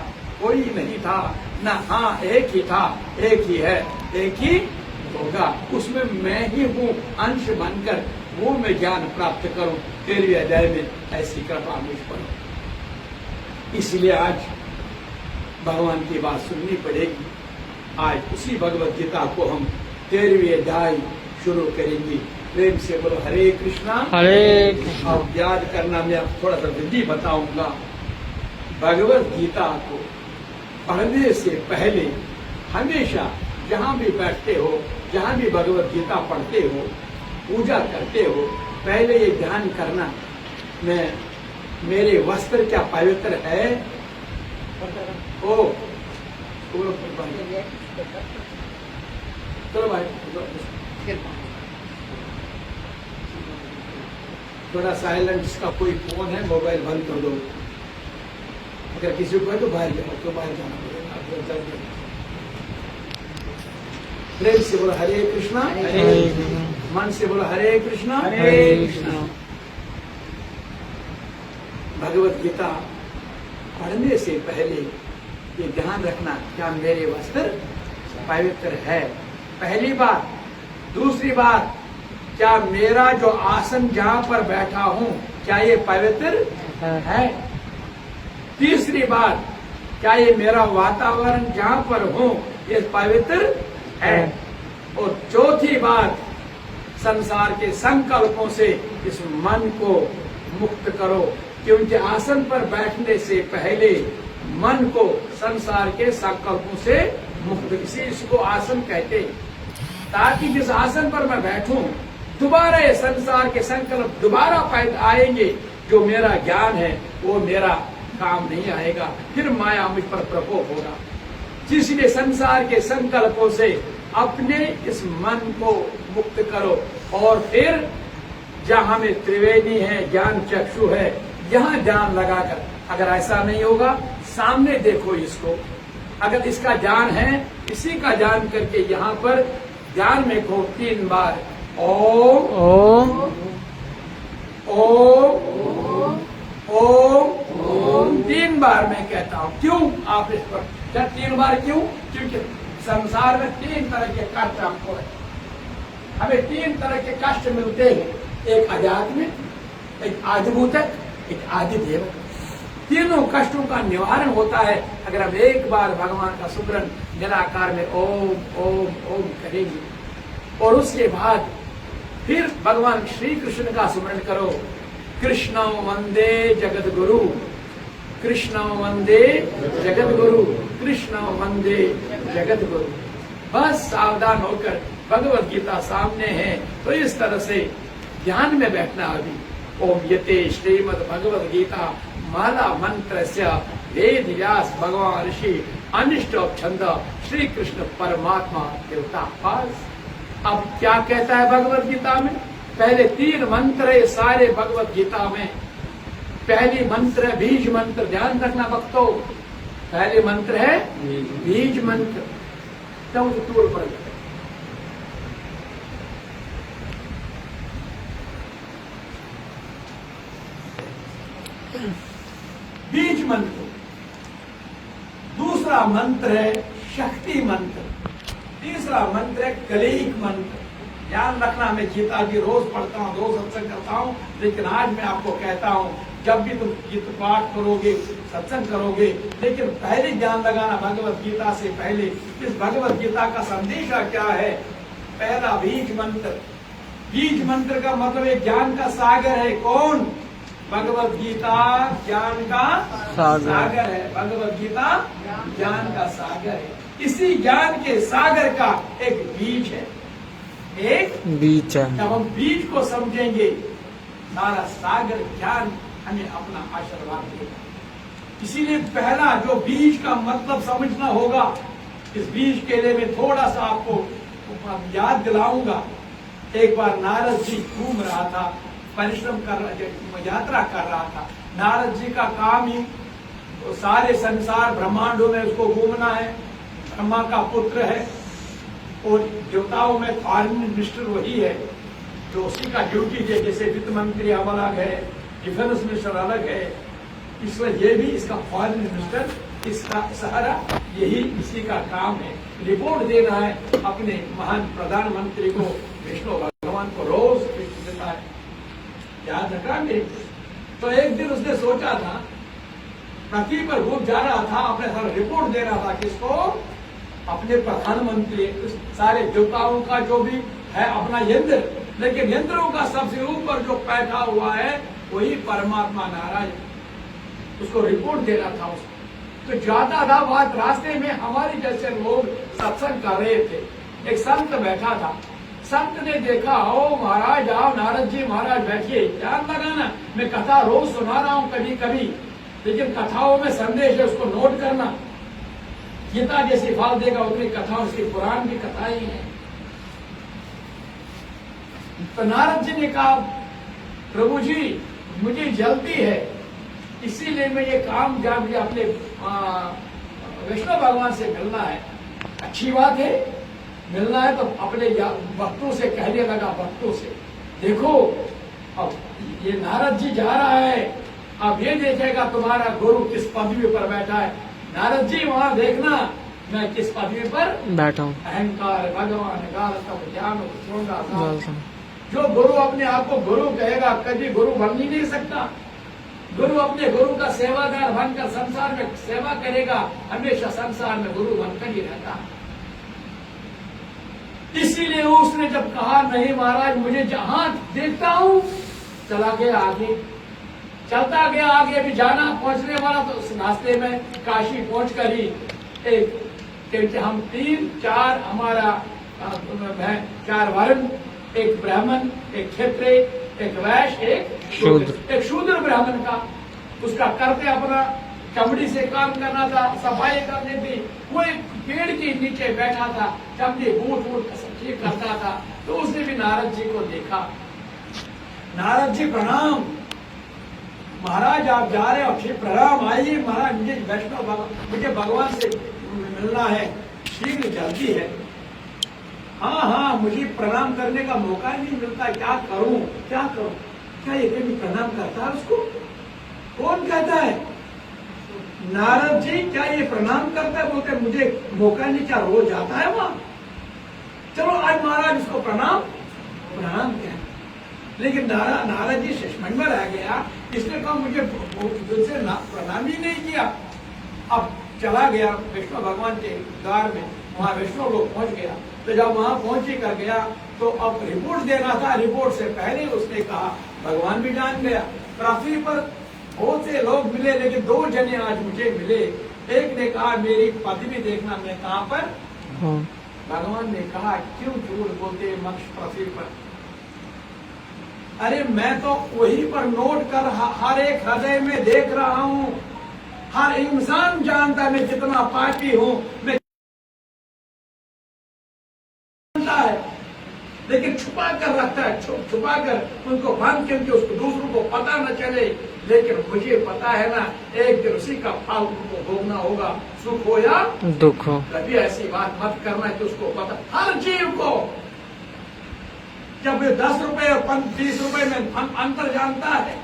कोई नहीं था ना, हाँ एक ही था, एक ही है, एक ही होगा, उसमें मैं ही हूँ अंश बनकर, वो मैं ज्ञान प्राप्त करूं। तेरी अध्याय में ऐसी कृपा मुझ पर। इसलिए आज भगवान की बात सुननी पड़ेगी। आज उसी भगवत गीता को हम 13वीं अध्याय शुरू करेंगे। प्रेम से बोलो हरे कृष्णा। हरे कृष्णा। अब याद करना, मैं अब थोड़ा सा विधि बताऊंगा। भगवत गीता को पढ़ने से पहले हमेशा जहाँ भी बैठते हो, जहाँ भी भगवत गीता पढ़ते हो, पूजा करते हो, पहले ये ध्यान करना, मैं मेरे वस्त्र क्या पवित्र है? ओ चलो भाई, थोड़ा साइलेंट, इसका कोई फोन है मोबाइल बंद कर दो। अगर किसी को है तो बाहर जाओ, तो बाहर जाना पड़ेगा। प्रेम से बोलो हरे कृष्णा। मन से बोलो हरे कृष्णा। हरे कृष्णा। भगवत गीता पढ़ने से पहले ये ध्यान रखना, क्या मेरे वस्त्र पवित्र है? पहली बात। दूसरी बात, क्या मेरा जो आसन जहां पर बैठा हूं, क्या ये पवित्र है? तीसरी बात, क्या ये मेरा वातावरण जहां पर हूं, ये पवित्र है? और चौथी बात, संसार के संकल्पों से इस मन को मुक्त करो, क्योंकि आसन पर बैठने से पहले मन को संसार के संकल्पों से मुक्त, इसी इसको आसन कहते हैं। ताकि जिस आसन पर मैं बैठूं, दोबारा ये संसार के संकल्प दोबारा आएंगे, जो मेरा ज्ञान है वो मेरा काम नहीं आएगा, फिर माया मुझ पर प्रकोप होगा। इसलिए संसार के संकल्पों से अपने इस मन को मुक्त करो, और फिर जहां में त्रिवेणी है, ज्ञान चक्षु है, यहां ध्यान लगाकर, अगर ऐसा नहीं होगा सामने देखो इसको, अगर इसका ज्ञान है, इसी का ज्ञान करके यहाँ पर ध्यान में को 3 बार ओम ओम ओम ओम 3 बार मैं कहता हूँ। क्यों आप इस पर 3 बार क्यों? क्योंकि संसार में 3 तरह के कष्ट हमको है, हमें 3 तरह के कष्ट मिलते हैं, एक आध्यात्मिक, एक आदिभूतक, एक आदिदेव। तीनों कष्टों का निवारण होता है अगर हम एक बार भगवान का सुमरन निराकार में ओम ओम ओम करेंगे, और उसके बाद फिर भगवान श्री कृष्ण का सुमरन करो। कृष्ण वंदे जगत गुरु, कृष्ण वंदे जगत गुरु, कृष्ण वंदे जगत गुरु। बस सावधान होकर, भगवत गीता सामने है तो इस तरह से ध्यान में बैठना। अभी ओम यते श्रीमद् भगवद गीता माला मंत्र से वेद व्यास भगवान ऋषि अनिष्ट छंद श्री कृष्ण परमात्मा देवता। बस अब क्या कहता है भगवत गीता में? पहले 3 मंत्र है सारे भगवत गीता में। पहली मंत्र है बीज मंत्र, ध्यान रखना भक्तों, पहले मंत्र है बीज मंत्र। तब तोड़ पड़ जाए बीज मंत्र। दूसरा मंत्र है शक्ति मंत्र। तीसरा मंत्र है कलेक मंत्र। ध्यान रखना, मैं गीता की रोज पढ़ता हूँ, रोज सत्संग करता हूँ, लेकिन आज मैं आपको कहता हूँ, जब भी तुम गीत पाठ करोगे, सत्संग करोगे, लेकिन पहले ध्यान लगाना भगवत गीता से पहले इस भगवत गीता का संदेशा क्या है। पहला बीज मंत्र। बीज मंत्र का मतलब एक ज्ञान का सागर है। कौन? भगवत गीता ज्ञान का सागर है। भगवत गीता ज्ञान का सागर है। इसी ज्ञान के सागर का एक बीज है, एक बीच है। जब हम बीज को समझेंगे, सारा सागर ज्ञान हमें अपना आशीर्वाद देगा। इसीलिए पहला जो बीज का मतलब समझना होगा, इस बीज के लिए मैं थोड़ा सा आपको याद दिलाऊंगा। एक बार नारद जी घूम रहा था, परिश्रम कर रहा, यात्रा कर रहा था। नारद जी का काम ही सारे संसार ब्रह्मांडों में उसको घूमना है। ब्रह्मा का पुत्र है और देवताओं में फॉरेन मिनिस्टर वही है, जो उसी का ड्यूटी है। जैसे वित्त मंत्री अलग है, डिफेंस मिनिस्टर अलग है, इसलिए ये भी इसका फॉरेन मिनिस्टर, इसका सहारा यही इसी का काम है। रिपोर्ट देना है अपने महान प्रधानमंत्री को, विष्णु भगवान को रोज देता है, याद रखा मेरे। तो एक दिन उसने सोचा था, पृथ्वी पर घूम जा रहा था, अपने सारा रिपोर्ट दे रहा था किसको, अपने प्रधानमंत्री, सारे देवताओं का जो भी है अपना यंत्र, लेकिन यंत्रों का सबसे ऊपर जो बैठा हुआ है वही परमात्मा नारायण, उसको रिपोर्ट देना था उसको। तो जाता था बात, रास्ते में हमारे जैसे लोग सत्संग कर रहे थे। एक संत बैठा था, संत ने देखा, ओ महाराज आओ, नारद जी महाराज बैठिए, ध्यान लगाना, मैं कथा रोज सुना रहा हूँ कभी कभी, लेकिन कथाओं में संदेश है, उसको नोट करना। गीता जैसी फल देगा उतनी कथा, उसकी पुराण की कथाएं हैं। तो नारद जी ने कहा, प्रभु जी मुझे जल्दी है, इसीलिए मैं ये काम जब मुझे अपने विष्णु भगवान से मिलना है। अच्छी बात है, मिलना है तो अपने भक्तों से कहने लगा, भक्तों से देखो अब ये नारद जी जा रहा है, अब ये देखेगा तुम्हारा गुरु किस पदवी पर बैठा है। नारद जी वहां देखना मैं किस पदवी पर बैठा हूँ। अहंकार भगवान ज्ञान जो गुरु अपने आप को गुरु कहेगा, कभी गुरु बन ही नहीं सकता। गुरु अपने गुरु का सेवादार बनकर संसार में सेवा करेगा, हमेशा संसार में गुरु बनकर ही रहता। इसीलिए उसने जब कहा, नहीं महाराज मुझे जहां देखता हूं, चला गया आगे, चलता गया आगे, भी जाना पहुंचने वाला। तो उस रास्ते में काशी पहुंचकर ही एक हम 3-4 हमारा 4 वर्ण, एक ब्राह्मण, एक क्षत्रिय, एक वैश्य, एक शूद्र। एक शूद्र ब्राह्मण का, उसका करते अपना चमड़ी से काम करना था, सफाई करनी थी। वो एक पेड़ के नीचे बैठा था, चमड़ी बूट वूट ठीक करता था। तो उसने भी नारद जी को देखा। नारद जी प्रणाम, महाराज आप जा रहे हो, ठीक प्रणाम, आइए महाराज, मुझे वैष्णव मुझे भगवान से मिलना है, शीघ्र जल्दी है। हाँ हाँ, मुझे प्रणाम करने का मौका ही नहीं मिलता, क्या करूं क्या करूं। क्या ये कभी प्रणाम करता है उसको? कौन कहता है? नारद जी क्या ये प्रणाम करता है? बोलते मुझे मौका नहीं, क्या रोज जाता है वहां? चलो आज महाराज उसको प्रणाम क्या, लेकिन नारद जी शशमंड में रह गया। इसने कहा मुझे तुझसे प्रणाम ही नहीं किया। अब चला गया विष्णु भगवान के द्वार में, वहां विष्णु लोग पहुंच गया। तो जब वहां पहुंच ही कर गया तो अब रिपोर्ट देना था। रिपोर्ट से पहले उसने कहा, भगवान भी जान गया। पृथ्वी पर बहुत से लोग मिले, लेकिन 2 जने आज मुझे मिले। एक ने कहा मेरी पदवी देखना, मैं कहाँ पर। भगवान ने कहा क्यों झूठ बोलते मक्ष पृथ्वी पर? अरे मैं तो वहीं पर नोट कर हर एक हृदय में देख रहा हूं। हर इंसान जानता है मैं कितना पापी हूं, मैं है, लेकिन छुपा कर रखता है, छुपा कर उनको बंद करके उसको दूसरों को पता न चले। लेकिन मुझे पता है ना, एक दिन उसी का फल उनको भोगना होगा, सुख हो या दुख हो। कभी ऐसी बात मत करना कि उसको पता। हर जीव को जब 10 रुपए और 20 रुपए में अंतर जानता है,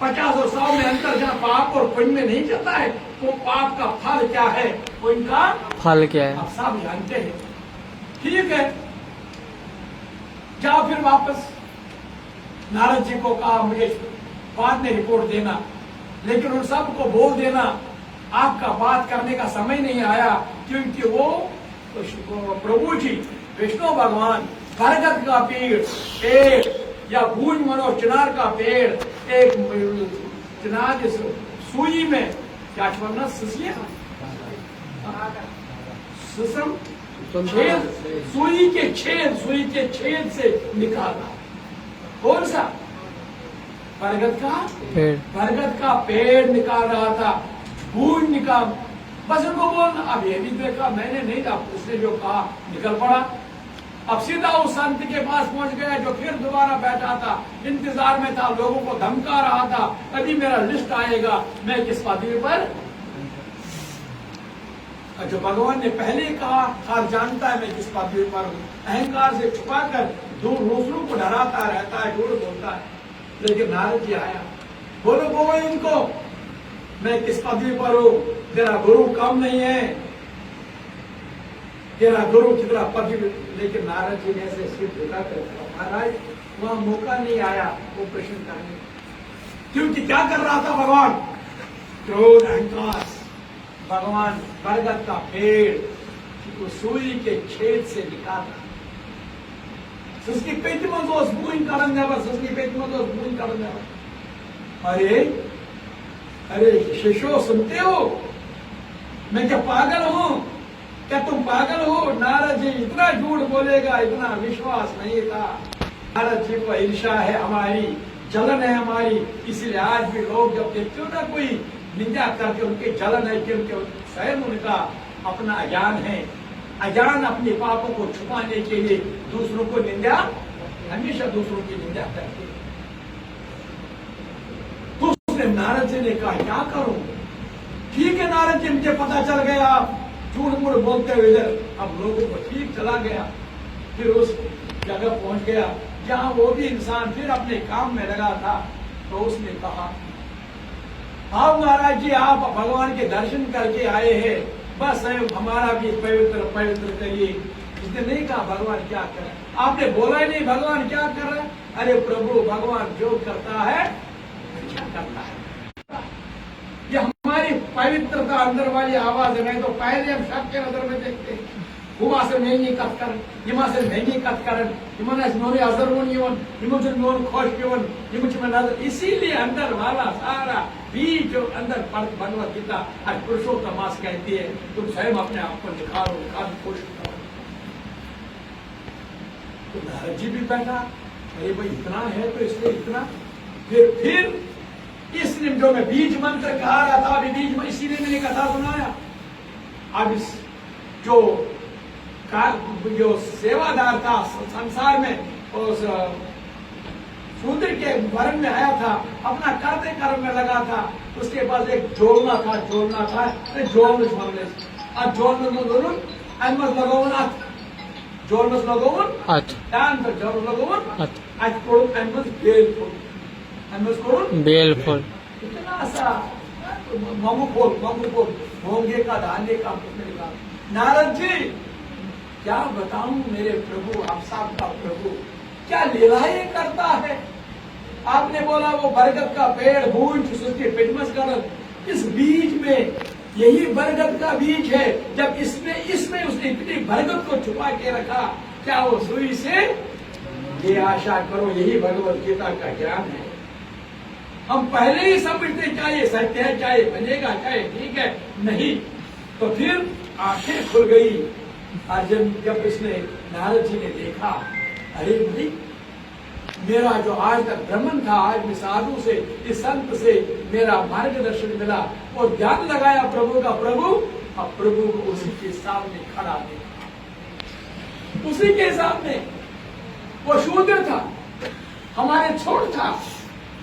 50 और 100 में अंतर जहाँ पाप और पुण्य में नहीं जाता है, तो पाप का फल क्या है, पुण्य का फल क्या है, आप सब जानते हैं। ठीक है, जाओ फिर वापस। नारद जी को कहा मुझे बाद में रिपोर्ट देना, लेकिन उन सबको बोल देना आपका बात करने का समय नहीं आया, क्योंकि वो प्रभु जी विष्णु भगवान बरगद का पेड़ या भूज मनोज चिनार का पेड़ एक जनाब सुई में क्या वरना सुसिया सुसम छेद, सुई के छेद से निकाला। कौन सा? बरगद का पेड़ निकाल रहा था, बूंद निकाल। बस उनको बोलना, अब ये भी देखा मैंने नहीं था, उसने जो कहा निकल पड़ा। अब सीधा उस संत के पास पहुंच गया जो फिर दोबारा बैठा था, इंतजार में था, लोगों को धमका रहा था, कभी मेरा लिस्ट आएगा, मैं किस पदवी पर। जो भगवान ने पहले कहा, हर जानता है मैं किस पदवी पर हूं, अहंकार से छुपाकर दूसरों को डराता रहता है, झूठ बोलता है। लेकिन नारद जी आया, बोलो इनको मैं किस पदवी पर हूं, तेरा गुरु कम नहीं है, तेरा गुरु कितना पदवी। लेकिन नारद जी ने ऐसे सिर झुकाकर महाराज वहां मौका नहीं आया वो प्रश्न करने, क्योंकि क्या कर रहा था भगवान? क्रोध अहंकार। भगवान बरगद का पेड़ को सुई के छेद से निकाला। उसकी पेट में दोष बूंद करन जावर, उसकी पेट में दोष बूंद करन जावर। अरे शिष्यो सुनते हो, मैं क्या पागल हूं? क्या तुम पागल हो? नारद जी इतना झूठ बोलेगा, इतना विश्वास नहीं था। नारद जी को ईर्ष्या है हमारी, जलन है हमारी, इसलिए आज भी लोग जब देखते हो ना कोई निंदा करके उनके जलन है कि उनके स्वयं उनका अपना अज्ञान है, अज्ञान अपने पापों को छुपाने के लिए दूसरों को निंदा, हमेशा दूसरों की निंदा करते। तो उसने नारद जी ने कहा क्या करूं? ठीक है नारद जी, मुझे पता चल गया आप झूठ मूठ बोलते हुए इधर। अब लोगों को ठीक चला गया, फिर उस जगह पहुंच गया जहां वो भी इंसान फिर अपने काम में लगा था। तो उसने कहा, आप महाराज जी आप भगवान के दर्शन करके आए हैं, बस हमारा भी पवित्र करिए। इसने नहीं कहा भगवान क्या कर रहे, आपने बोला ही नहीं भगवान क्या कर रहे। अरे प्रभु भगवान जो करता है अच्छा करता है। ये हमारी पवित्रता अंदर वाली आवाज है। नहीं तो पहले हम सबके नजर में देखते हैं से महंगी कत कर, से महंगी कत कर, इसीलिए अंदर वाला सारा बीज जो अंदर भगवत गीता आज पुरुषोत्तम मास कहती है, तुम स्वयं अपने आप को निखारो, कोशिश करो। तो नारद जी भी बैठा, अरे भाई इतना है तो इसलिए इतना। फिर इसलिए जो मैं बीज मंत्र कहा रहा था, अभी बीज इसीलिए मैंने कथा सुनाया। अब इस जो सेवादार था संसार में, उस शूद्र के वर्ण में आया था, अपना करते कर्म में लगा था, उसके पास एक जोड़ना था बेलफुल इतना सा होंगे का धान्य का निकाल। नारद जी क्या बताऊं मेरे प्रभु, आप सबका प्रभु क्या लीलाएं करता है। आपने बोला वो बरगद का पेड़ बूंद उसके पिटमस कर, इस बीज में यही बरगद का बीज है। जब इसमें उसने इतनी बरगद को छुपा के रखा, क्या वो सुई से? ये आशा करो यही भगवत गीता का ज्ञान है। हम पहले ही समझते चाहे सत्य है, चाहे बनेगा, चाहे ठीक है, नहीं तो फिर आंखें खुल गई। अर्जुन जब इसने नारद जी ने देखा, अरे भाई मेरा जो आज तक भ्रमण था, आज मैं साधु से, इस संत से मेरा मार्गदर्शन मिला और ध्यान लगाया प्रभु का, अब प्रभु को उसी के सामने खड़ा देखा, उसी के सामने। वो शूद्र था, हमारे छोड़ था,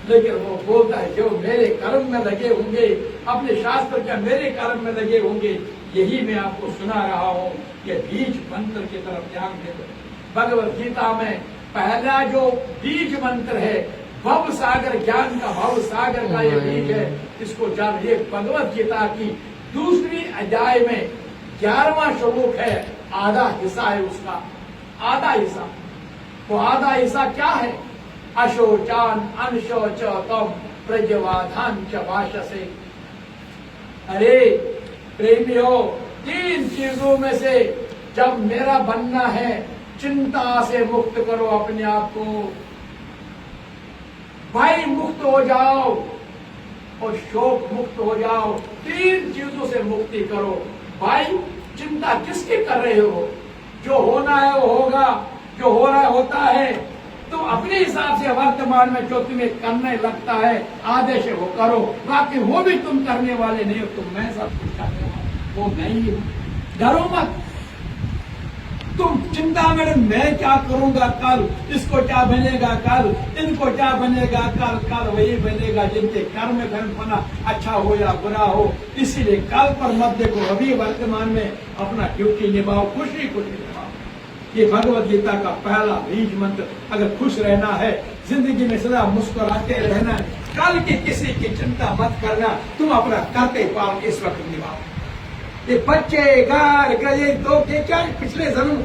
लेकिन वो बोलता है जो मेरे कर्म में लगे होंगे, अपने शास्त्र का मेरे कर्म में लगे होंगे, यही मैं आपको सुना रहा हूँ। ये बीज मंत्र की तरफ ध्यान दे। भगवत गीता में पहला जो बीज मंत्र है, भव सागर, ज्ञान का भव सागर का ये बीज है, इसको जान। ये भगवत गीता की दूसरी अध्याय में 11वां श्लोक है, आधा हिस्सा है उसका, आधा हिस्सा। वो आधा हिस्सा क्या है? अशोचान अनशोचतम प्रज्वाधान च भाषसे। अरे प्रेमियों, 3 चीजों में से जब मेरा बनना है, चिंता से मुक्त करो अपने आप को। भाई मुक्त हो जाओ और शोक मुक्त हो जाओ। 3 चीजों से मुक्ति करो। भाई चिंता किसकी कर रहे हो? जो होना है वो होगा, जो हो रहा होता है। तो अपने हिसाब से वर्तमान में जो तुम्हें करने लगता है आदेश वो करो, बाकी वो भी तुम करने वाले नहीं हो। तुम मैं सब कुछ करने वाला वो नहीं हूं। डरो मत। तुम चिंता में मैं क्या करूंगा कल, इसको क्या बनेगा कल, इनको क्या बनेगा कल, कल वही बनेगा जिनके कर्म में बना, अच्छा हो या बुरा हो। इसीलिए कल पर मत देखो, अभी वर्तमान में अपना ड्यूटी निभाओ, खुशी खुशी निभाओ। ये भगवत गीता का पहला बीज मंत्र। अगर खुश रहना है, जिंदगी में सदा मुस्कुराते रहना है, कल की किसी की चिंता मत करना, तुम अपना करते पाओ इस वक्त निभाओ। ये बच्चे घर गए तो क्या पिछले जन्म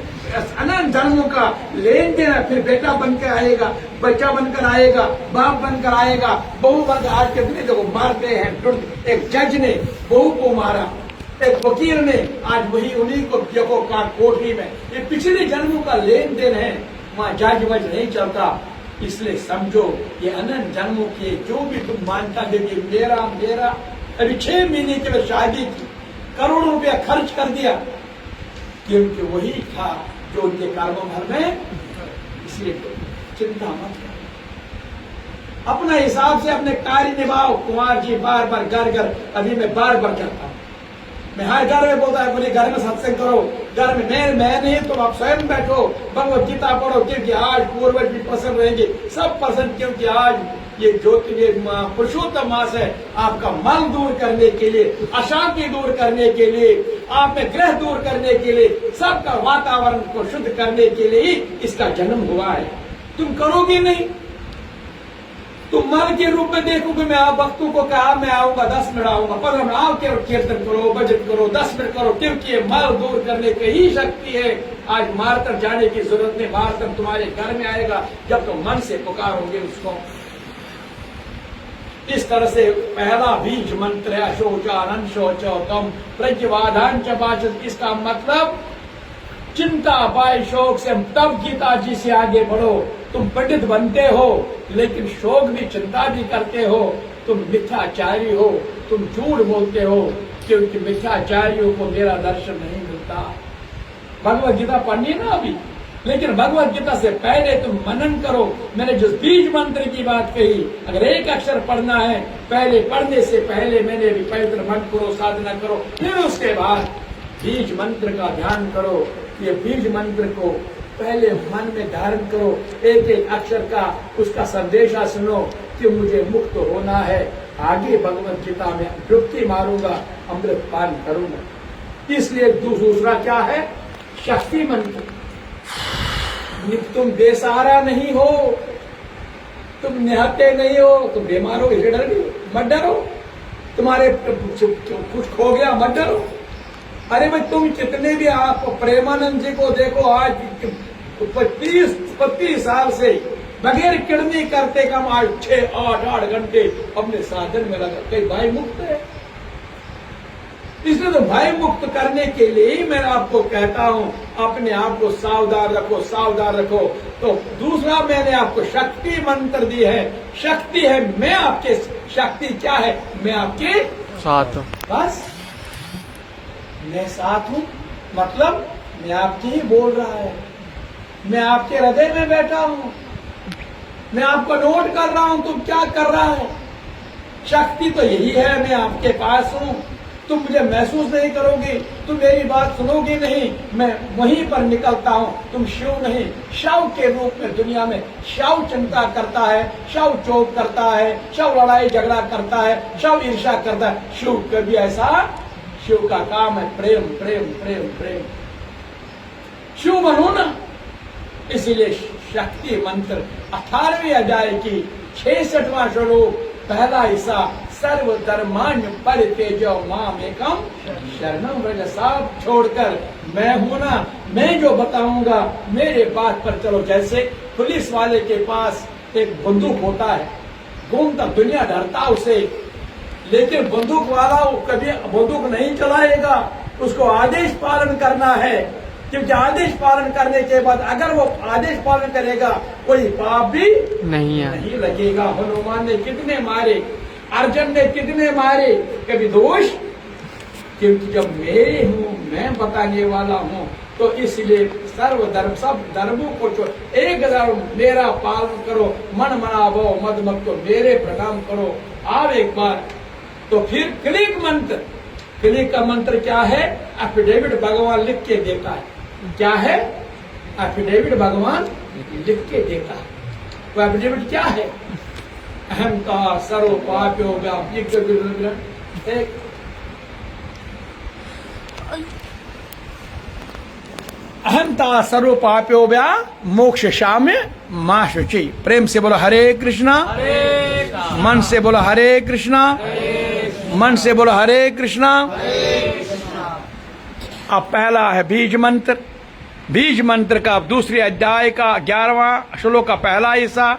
अनंत जन्मों का लेन देन है। फिर बेटा बनकर आएगा, बच्चा बनकर आएगा, बाप बनकर आएगा, बहू बनकर। आज कितने देखो मारते हैं। एक जज ने बहू को मारा, एक वकील ने आज वही उन्हीं को देखो कोठरी में। ये पिछले जन्मों का लेन देन है, वहां जज वज नहीं चलता। इसलिए समझो ये अनंत जन्मों के जो भी तुम मानता देगी मेरा मेरा। अभी 6 महीने की मैं शादी की, करोड़ों रुपया खर्च कर दिया, क्योंकि वही था जो उनके कर्मों भर में। इसलिए चिंता मत करो, अपने हिसाब से अपने कार्य निभाओ। कुमार जी बार बार घर अभी मैं बार बार करता हूं, मैं हर घर में बोलता है बोले घर में सत्संग करो। घर में मैं नहीं तो आप स्वयं बैठो, भगवत गीता पढ़ो, क्योंकि आज पूर्वज भी प्रसन्न रहेंगे, सब प्रसन्न। क्योंकि आज ये पुरुषोत्तम मास है, आपका मल दूर करने के लिए, अशांति दूर करने के लिए, आप में ग्रह दूर करने के लिए, सबका वातावरण को शुद्ध करने के लिए ही इसका जन्म हुआ है। तुम करोगे नहीं, तुम मल के रूप में देखोगे। मैं आप भक्तों को कहा मैं आऊंगा 10 मिनट आऊंगा, पर हम आओ के कीर्तन करो, भजन करो, 10 मिनट करो, क्योंकि ये मल दूर करने की ही शक्ति है। आज मारकर जाने की जरूरत नहीं, मारकर तुम्हारे घर में आएगा जब तुम मन से पुकारोगे उसको। इस तरह से पहला बीज मंत्र है अशोचानंद शोचोतम प्रज्ञवाधान च बाचत। इसका मतलब चिंता पाए शोक से। तब गीता जी से आगे बढ़ो। तुम पंडित बनते हो लेकिन शोक भी चिंता भी करते हो। तुम मिथ्याचारी हो, तुम झूठ बोलते हो, क्योंकि मिथ्याचारियों को मेरा दर्शन नहीं मिलता। भगवत गीता पढ़नी ना अभी, लेकिन भगवत गीता से पहले तुम मनन करो। मैंने जिस बीज मंत्र की बात कही, अगर एक अक्षर पढ़ना है, पहले पढ़ने से पहले मैंने भी पवित्र मन करो, साधना करो, फिर उसके बाद बीज मंत्र का ध्यान करो। ये बीज मंत्र को पहले मन में धारण करो, एक एक अक्षर का उसका संदेशा सुनो कि मुझे मुक्त होना है। आगे भगवत गीता में डुबकी मारूंगा, अमृत पान करूंगा। इसलिए दूसरा क्या है? शक्ति मंत्र। तुम बेसहारा नहीं हो, तुम निहत्ते नहीं हो, तुम बीमार हो इसलिए डर गए, मत डरो। तुम्हारे कुछ खो गया, मत डरो। अरे भाई तुम कितने भी आप प्रेमानंद जी को देखो, आज 25 साल से बगैर किडनी करते कम आज 6-8 घंटे अपने साधन में लगा। कई भाई मुक्त है। इसलिए तो भय मुक्त करने के लिए ही मैं आपको कहता हूं अपने आप को सावधान रखो, सावधान रखो। तो दूसरा मैंने आपको शक्ति मंत्र दी है। शक्ति है, मैं आपके शक्ति क्या है? मैं आपके साथ। बस मैं साथ हूं, मतलब मैं आपकी ही बोल रहा है। मैं आपके हृदय में बैठा हूं, मैं आपको नोट कर रहा हूं तुम क्या कर रहा है। शक्ति तो यही है, मैं आपके पास हूं। तुम मुझे महसूस नहीं करोगे, तुम मेरी बात सुनोगे नहीं, मैं वहीं पर निकलता हूं। तुम शिव नहीं, शव के रूप में दुनिया में शव चिंता करता है, शव चोप करता है, शव लड़ाई झगड़ा करता है, शव ईर्ष्या करता है। शिव कभी ऐसा, शिव का काम है प्रेम प्रेम प्रेम प्रेम। शिव बनो ना। इसीलिए शक्ति मंत्र 18वें अध्याय की 66वां श्लोक पहला हिस्सा, सर्व धर्मान्य परित्यज्य मामेकम शरणं व्रज। सब छोड़कर मैं हूं ना, मैं जो बताऊंगा मेरे बात पर चलो। जैसे पुलिस वाले के पास एक बंदूक होता है, घूमता दुनिया डरता उसे, लेकिन बंदूक वाला वो कभी बंदूक नहीं चलाएगा। उसको आदेश पालन करना है क्योंकि आदेश पालन करने के बाद अगर वो आदेश पालन करेगा कोई पाप भी नहीं है। नहीं लगेगा। हनुमान ने कितने मारे, अर्जुन ने कितने मारे, कभी दोष, क्योंकि जब मेरे हूँ, मैं बताने वाला हूँ, तो इसलिए सर्व धर्म, सब धर्मों को छोड़, एक धर्म मेरा पालन करो, मन मनावो मत मत को मेरे प्रणाम करो। आओ एक बार तो फिर क्लिक मंत्र, क्लिक का मंत्र क्या है? एफिडेविट भगवान लिख के देता है। क्या है? एफिडेविट भगवान लिख के देता है। वो एफिडेविट क्या है? अहंकार सर्व पाप्यो अहंता सर्व पाप्यो व्या मोक्ष शाम्य मां शुचि। प्रेम से बोलो हरे कृष्णा, मन से बोलो हरे कृष्णा, मन से बोलो हरे कृष्णा। अब पहला है बीज मंत्र। बीज मंत्र का दूसरे अध्याय का 11वां श्लोक का पहला हिस्सा।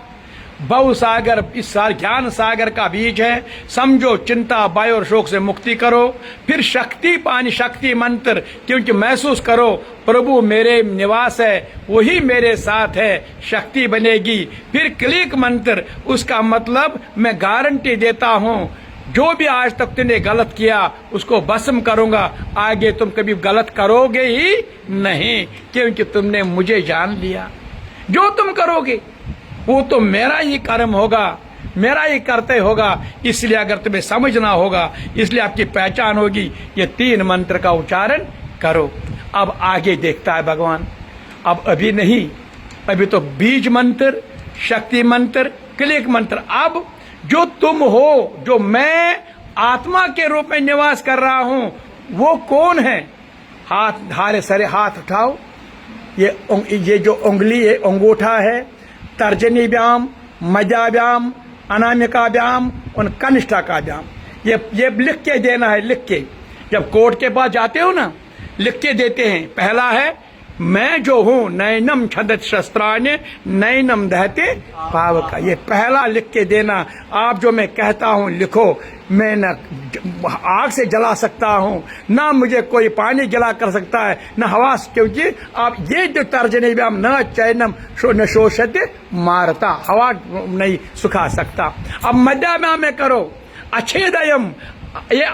बहु सागर इस सार ज्ञान सागर का बीज है। समझो, चिंता, भय और शोक से मुक्ति करो। फिर शक्ति पानी, शक्ति मंत्र, क्योंकि महसूस करो प्रभु मेरे निवास है, वही मेरे साथ है, शक्ति बनेगी। फिर क्लिक मंत्र, उसका मतलब मैं गारंटी देता हूं जो भी आज तक तुमने गलत किया उसको भस्म करूंगा, आगे तुम कभी गलत करोगे ही नहीं, क्योंकि तुमने मुझे जान लिया। जो तुम करोगे वो तो मेरा ही कर्म होगा, मेरा ही करते होगा। इसलिए अगर तुम्हें समझना होगा, इसलिए आपकी पहचान होगी, ये 3 मंत्र का उच्चारण करो। अब आगे देखता है भगवान। अब अभी नहीं, अभी तो बीज मंत्र, शक्ति मंत्र, क्लिक मंत्र। अब जो तुम हो, जो मैं आत्मा के रूप में निवास कर रहा हूं, वो कौन है? हाथ हारे सरे हाथ उठाओ। ये जो उंगली है, अंगूठा है, तर्जनी व्यायाम, मजा व्यायाम, अनामिका व्यायाम और कनिष्ठा का व्यायाम, ये लिख के देना है। लिख के जब कोर्ट के पास जाते हो ना, लिख के देते हैं। पहला है मैं जो हूं, नैनम छदत शस्त्राण्य नैनम दहते पावका। ये पहला लिख के देना। आप जो मैं कहता हूं लिखो। मैं न आग से जला सकता हूं, ना मुझे कोई पानी जला कर सकता है, न हवा, क्योंकि आप ये जो तर्जनी व्यायाम, न चैनम न शोषते मारता, हवा नहीं सुखा सकता। अब मध्य व्यायाम में करो। अच्छेदयम, ये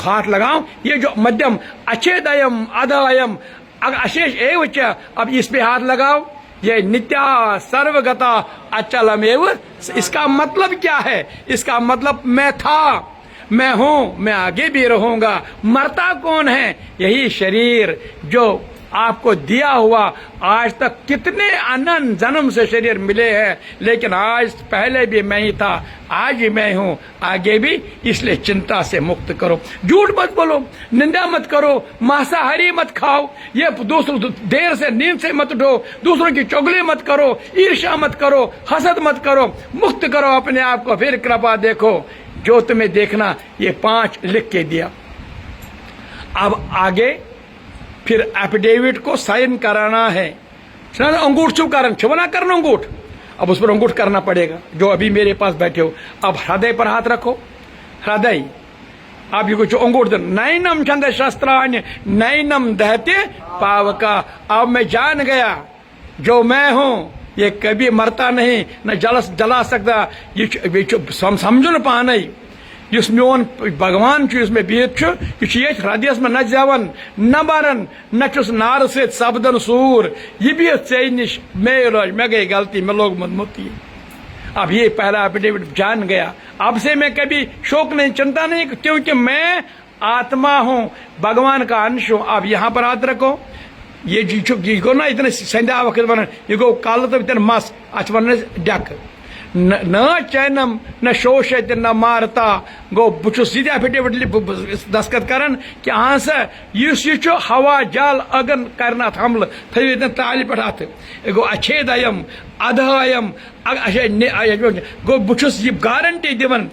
हाथ लगाओ, ये जो मध्यम, अच्छेदयम अधयम अशेष एवच, अब इस पे हाथ लगाओ। ये नित्या सर्वगता अचलमेव। इसका मतलब क्या है? इसका मतलब मैं था, मैं हूं, मैं आगे भी रहूंगा। मरता कौन है? यही शरीर जो आपको दिया हुआ। आज तक कितने अनंत जन्म से शरीर मिले हैं, लेकिन आज पहले भी मैं ही था, आज ही मैं हूं, आगे भी। इसलिए चिंता से मुक्त करो, झूठ मत बोलो, निंदा मत करो, मांसाहारी मत खाओ, ये दूसरों देर से नींद से मत उठो, दूसरों की चुगली मत करो, ईर्ष्या मत करो, हसद मत करो, मुक्त करो अपने आप को। फिर कृपा देखो जो तुम्हें देखना। ये 5 लिख के दिया। अब आगे फिर एफिडेविट को साइन कराना है। अंगूठ छुप कारण छुपना करना अंगूठ। अब उस पर अंगूठ करना पड़ेगा, जो अभी मेरे पास बैठे हो। अब हृदय पर हाथ रखो, हृदय। आप ये कुछ अंगूठ दो। नैनम छंद शस्त्राण्य नैनम दहते पावका। अब मैं जान गया जो मैं हूं ये कभी मरता नहीं, न जला सकता। ये समझ पा नहीं। इस मोन भगवान इसमें बिहत ये हृदय में न जवन न मरन न चुस नार से सपदन सूर। ये भी से निश मैं गई गलती में लोग मत। अब ये पहला एफिडेविट जान गया। अब से मैं कभी शोक नहीं, चिंता नहीं, क्योंकि मैं आत्मा हूं, भगवान का अंश हूं। अब यहाँ पर हाथ रखो। ये गो ना इतने संध्या वक्त वन ये गो काल तो इतने मस अच्छ वन डक न चैनम न शोषित न मारता गो बुछ सीधे एफिडेविट दस्तखत करन कि हाँ सर यह हवा जल अगन करना हमल थो ताल पे अत गो अच्छेदयम अधयम गो बुछुस ये गारंटी दिवन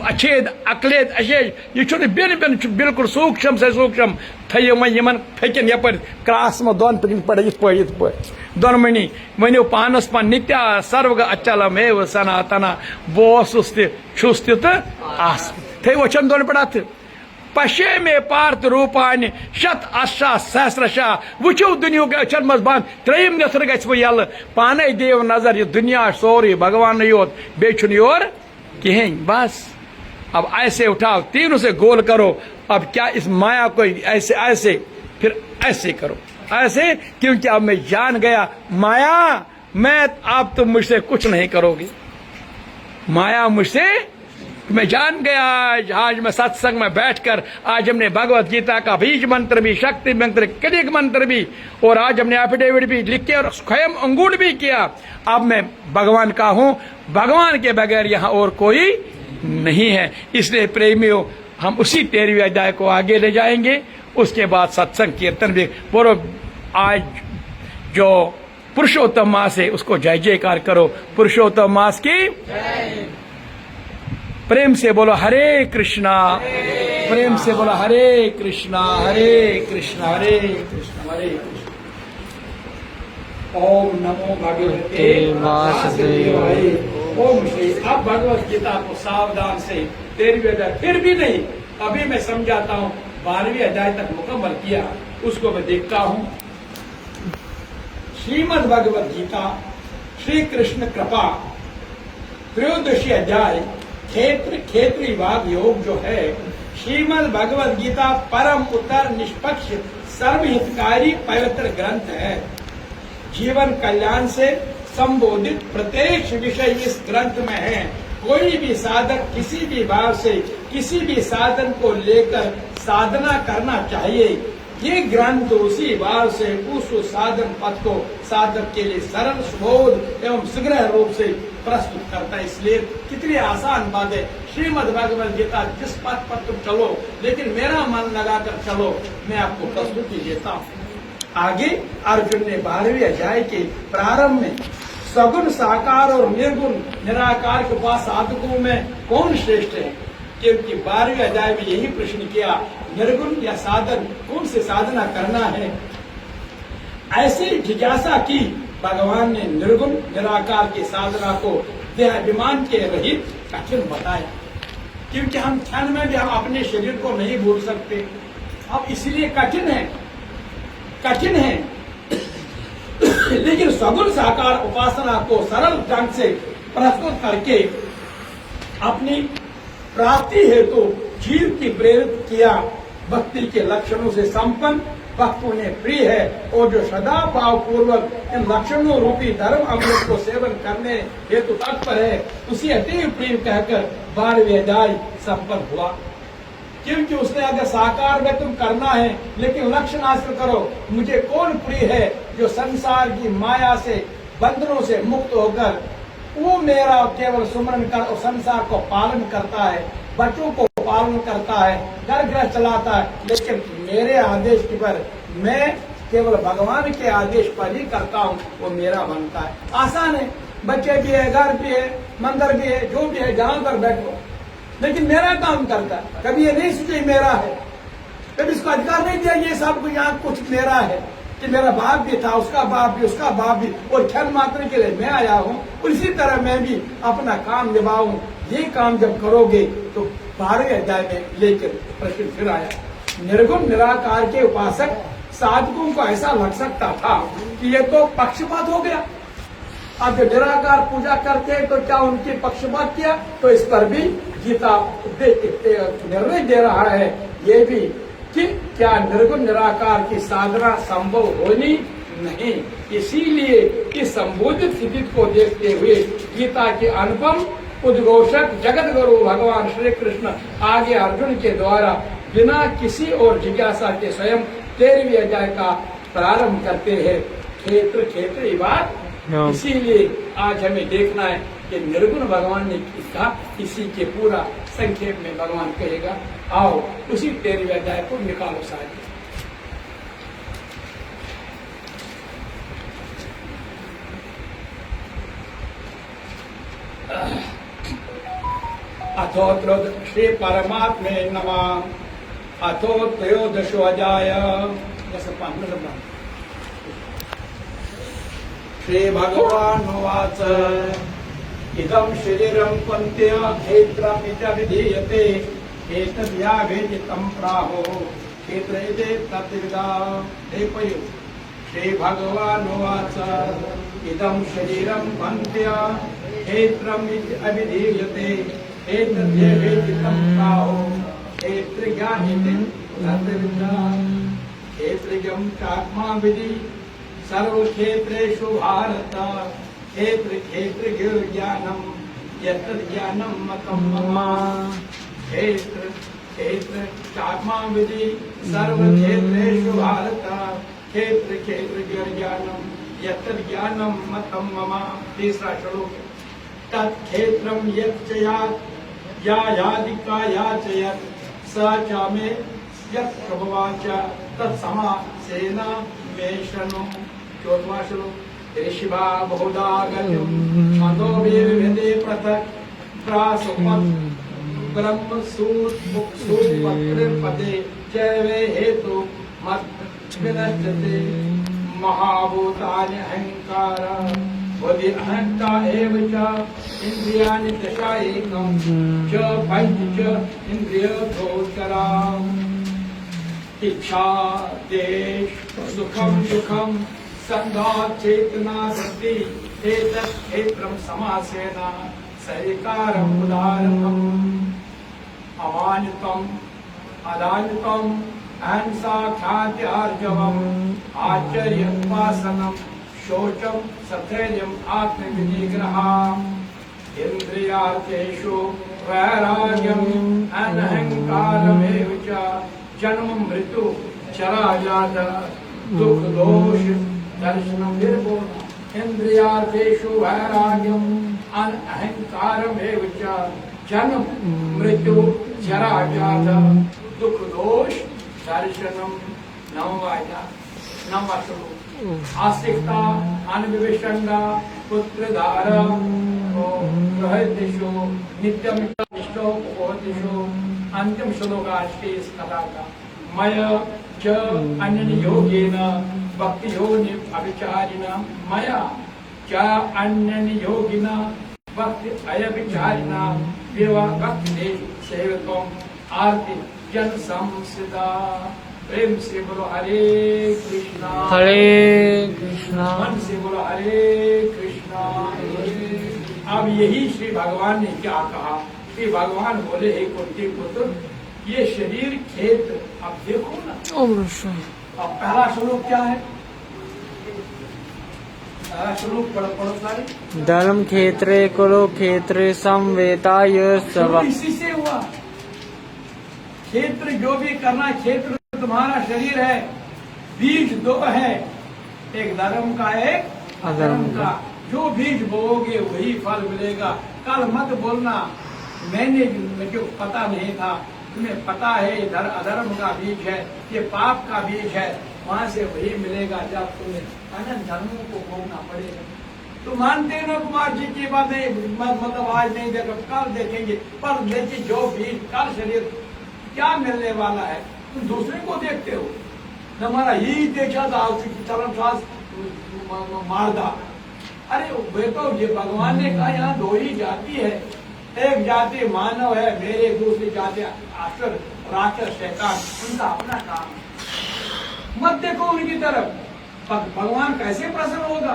अच्छेद अकलेद अशेज यह बिन बिन बिल्कुल सूक्ष्म से सूक्ष्म थो वन फेकन यपर क्रास में दोन पे दोनमणि वनो पानस पान नित्या सर्वग अचलमेव सनातना बोसुस तुस तो आस थो वचन दोन पे अत पशे में पार्थ रूपान शत अशा सहस्रशा वुचो दुनिया अचन मज बंद त्रेम नसर गो यल पाने देव नजर ये दुनिया सोरी भगवान योत बेचुन योर कहें बस। अब ऐसे उठाओ तीनों से गोल करो। अब क्या इस माया को ऐसे ऐसे फिर ऐसे करो ऐसे, क्योंकि अब मैं जान गया माया मैं आप तो मुझसे कुछ नहीं करोगे। माया मुझसे मैं जान गया। आज मैं सत्संग में बैठकर आज हमने भगवत गीता का बीज मंत्र भी, शक्ति मंत्र, कलिक मंत्र भी और आज हमने एफिडेविट भी लिख के और स्वयं अंगूठ भी किया। अब मैं भगवान का हूं, भगवान के बगैर यहाँ और कोई नहीं है। इसलिए प्रेमियों हम उसी 13वें अध्याय को आगे ले जाएंगे। उसके बाद सत्संग कीर्तन भी बोलो। आज जो पुरुषोत्तम मास है उसको जय जयकार करो। पुरुषोत्तम मास की प्रेम से बोलो हरे कृष्णा, प्रेम से बोलो हरे कृष्णा हरे कृष्णा हरे कृष्णा हरे कृष्णा। ओम नमो भगवते वासुदेवाय। ओम श्री। अब भगवत गीता को सावधान से 13वें अध्याय फिर भी नहीं, अभी मैं समझाता हूँ। 12वें अध्याय तक मुकम्मल किया, उसको मैं देखता हूँ। श्रीमद् भगवत गीता श्री कृष्ण कृपा 13वीं अध्याय क्षेत्र क्षेत्रीवाद योग जो है, श्रीमद् भगवत गीता परम उत्तर निष्पक्ष सर्वहितकारी पवित्र ग्रंथ है। जीवन कल्याण से संबोधित प्रत्येक विषय इस ग्रंथ में है। कोई भी साधक किसी भी भाव से किसी भी साधन को लेकर साधना करना चाहिए। ये ग्रंथ उसी भाव से उस साधन पथ को साधक के लिए सरल, सुबोध एवं शीघ्र रूप से प्रस्तुत करता है। इसलिए कितनी आसान बात है। श्रीमद् भगवत गीता जिस पथ पर तुम चलो, लेकिन मेरा मन लगाकर चलो, मैं आपको प्रस्तुति देता हूँ। आगे अर्जुन ने 12वें अध्याय के प्रारंभ में सगुण साकार और निर्गुण निराकार के पास साधकों में कौन श्रेष्ठ है, क्योंकि 12वें अध्याय में यही प्रश्न किया, निर्गुण या साधन कौन से साधना करना है। ऐसी जिज्ञासा की भगवान ने निर्गुण निराकार की साधना को देहाभिमान के रहित कठिन बताया, क्योंकि हम क्षण में भी हम अपने शरीर को नहीं भूल सकते। अब इसलिए कठिन है, कठिन है। लेकिन सगुण साकार उपासना को सरल ढंग से प्रस्तुत करके अपनी प्राप्ति हेतु जीव की प्रेरित किया। भक्ति के लक्षणों से संपन्न भक्त उन्हें प्रिय है, और जो सदा भाव पूर्वक इन लक्षणों रूपी धर्म अमृत को सेवन करने हेतु तत्पर है, उसी अतीव प्रिय कहकर 12वें अध्याय संपन्न हुआ। क्योंकि उसने अगर साकार में तुम करना है, लेकिन लक्ष्य हासिल करो। मुझे कौन प्रिय है जो संसार की माया से बंधनों से मुक्त होकर वो मेरा केवल सुमरन कर और संसार को पालन करता है, बच्चों को पालन करता है, घर गृह चलाता है, लेकिन मेरे आदेश पर मैं केवल भगवान के आदेश पर ही करता हूँ, वो मेरा बनता है। आसान है, बच्चे भी है, घर भी है, मंदिर भी है, जो भी है, जहां पर बैठो, लेकिन मेरा काम करता है। कभी ये नहीं सोचे मेरा है, कभी इसको अधिकार नहीं दिया ये सब कुछ यहाँ कुछ मेरा है, कि मेरा बाप भी था, उसका बाप भी, उसका बाप भी, और क्षण मात्र के लिए मैं आया हूँ, और इसी तरह मैं भी अपना काम निभाऊं। ये काम जब करोगे तो 12वें अध्याय में लेकर प्रश्न फिर आया। निर्गुण निराकार के उपासक साधकों को ऐसा लग सकता था कि ये तो पक्षपात हो गया। अब जो निराकार पूजा करते हैं तो क्या उनकी पक्षपात किया, तो इस पर भी गीता निर्णय दे रहा है ये भी कि क्या निर्गुण निराकार की साधना संभव होनी नहीं। इसीलिए इस संबोधित स्थिति को देखते हुए गीता के अनुपम उद्घोषक जगत गुरु भगवान श्री कृष्ण आगे अर्जुन के द्वारा बिना किसी और जिज्ञासा के स्वयं 13वें अध्याय का प्रारंभ करते हैं। क्षेत्र क्षेत्रीवाद। इसीलिए आज हमें देखना है कि निर्गुण भगवान ने कहा, इसी के पूरा संक्षेप में भगवान कहेगा। आओ उसी 13वें अध्याय को निकालो सारे। अथो श्री परमात्मे नमः। अथो त्रयोदशो अध्याय। श्री भगवानुवाच इदं शरीरं पन्त्या क्षेत्रमिति विधीयते एतद्या वेदितं प्राहो क्षेत्र इति तत्विदा। हे पयो श्री भगवानुवाच इदं शरीरं पन्त्या क्षेत्रम् इति अभिधीयते एतद्या वेदितं प्राहो क्षेत्रज्ञा इति तत्विदा। क्षेत्रज्ञं चात्मा विधि सर्वक्षेत्रेषु भारत क्षेत्र क्षेत्रज्ञ ज्ञानं यत्तद् ज्ञानं मतं मम। क्षेत्र क्षेत्र चात्मा विधि सर्वक्षेत्रेषु भारत क्षेत्र क्षेत्रज्ञ ज्ञानं यत्तद् ज्ञानं मतं मम। तीसरा श्लोक तत्क्षेत्रं यच्च यादिकायाचयत् स च मे यत् प्रभवाच तत्समासेन मे शृणु। चौथवा श्लोक ऋषिभा बहुधा गतिं छन्दो विविधे पृथक् प्रासुपत् ब्रह्म सूत्र पदे चैवे हेतु मत् विनश्यते महाभूतानि अहंकार बुद्धि अहंकार एव च इंद्रियाणि दशा एकं च पंच च इंद्रिय गोचरा। इच्छा देश सुखम दुखम संगा चेतना वृत्ति एतत् क्षेत्रं समासेन सैकारम् उदाहरणम्। अमानितम् अदानितम् अहिंसा ख्यात्यार्जवम् आचर्योपासनम् शौचम् सथैर्यम् आत्मविनिग्रहः। इन्द्रियार्थेषु वैराग्यम् अनहंकारमेव च जन्म मृत्यु चरा जाता दुख दोष दर्शनम निर्गुण। इंद्रियार्थेषु वैराग्यम अहंकारमेव च जन्म मृत्यु चरा जाता दुख दोष दर्शनम। नवमा श्लोक आस्तिकता अनविवेशंगा पुत्रधारा गृहदिशो नित्यम निष्ठो उपदिशो। अंतिम श्लोक आज के इस कथा का मय च अन्य योगेन भक्ति योनि अभिचारिणा मया च अन्य योगिना भक्ति अयभिचारिणा विवाह भक्ति सेवकम आरती जन संसिदा। प्रेम से बोलो हरे कृष्णा मन से बोलो हरे कृष्णा। अब यही श्री भगवान ने क्या कहा? श्री भगवान बोले हे कुंती पुत्र ये शरीर क्षेत्र अब देखो ना। अब पहला श्लोक क्या है? पहला श्लोक पढ़ो सारे। धर्म क्षेत्रे कुरु क्षेत्रे संवेताय सब। इसी से हुआ क्षेत्र जो भी करना क्षेत्र तुम्हारा शरीर है। बीज दो है एक धर्म का एक अधर्म का। जो बीज बोओगे वही फल मिलेगा। कल मत बोलना मैंने मुझे पता नहीं था। तुम्हें पता है इधर अधर्म का बीज है ये पाप का बीज है। वहां से वही मिलेगा जब तुम्हें अनंत धर्मों को भोगना पड़ेगा। तो मानते हो कुमार जी की बात नहीं मतलब आज नहीं देखो कल देखेंगे। पर लेकिन जो बीज कल शरीर क्या मिलने वाला है तुम दूसरे को देखते हो। हमारा यही देखा था चरण श्वास मारदा। अरे बेटो ये भगवान ने कहा यहाँ दो ही जाति है। एक जाति मानव है मेरे दूसरी जाति आसुर राक्षस शैतान उनका अपना काम। मत देखो उनकी तरफ। भगवान कैसे प्रसन्न होगा?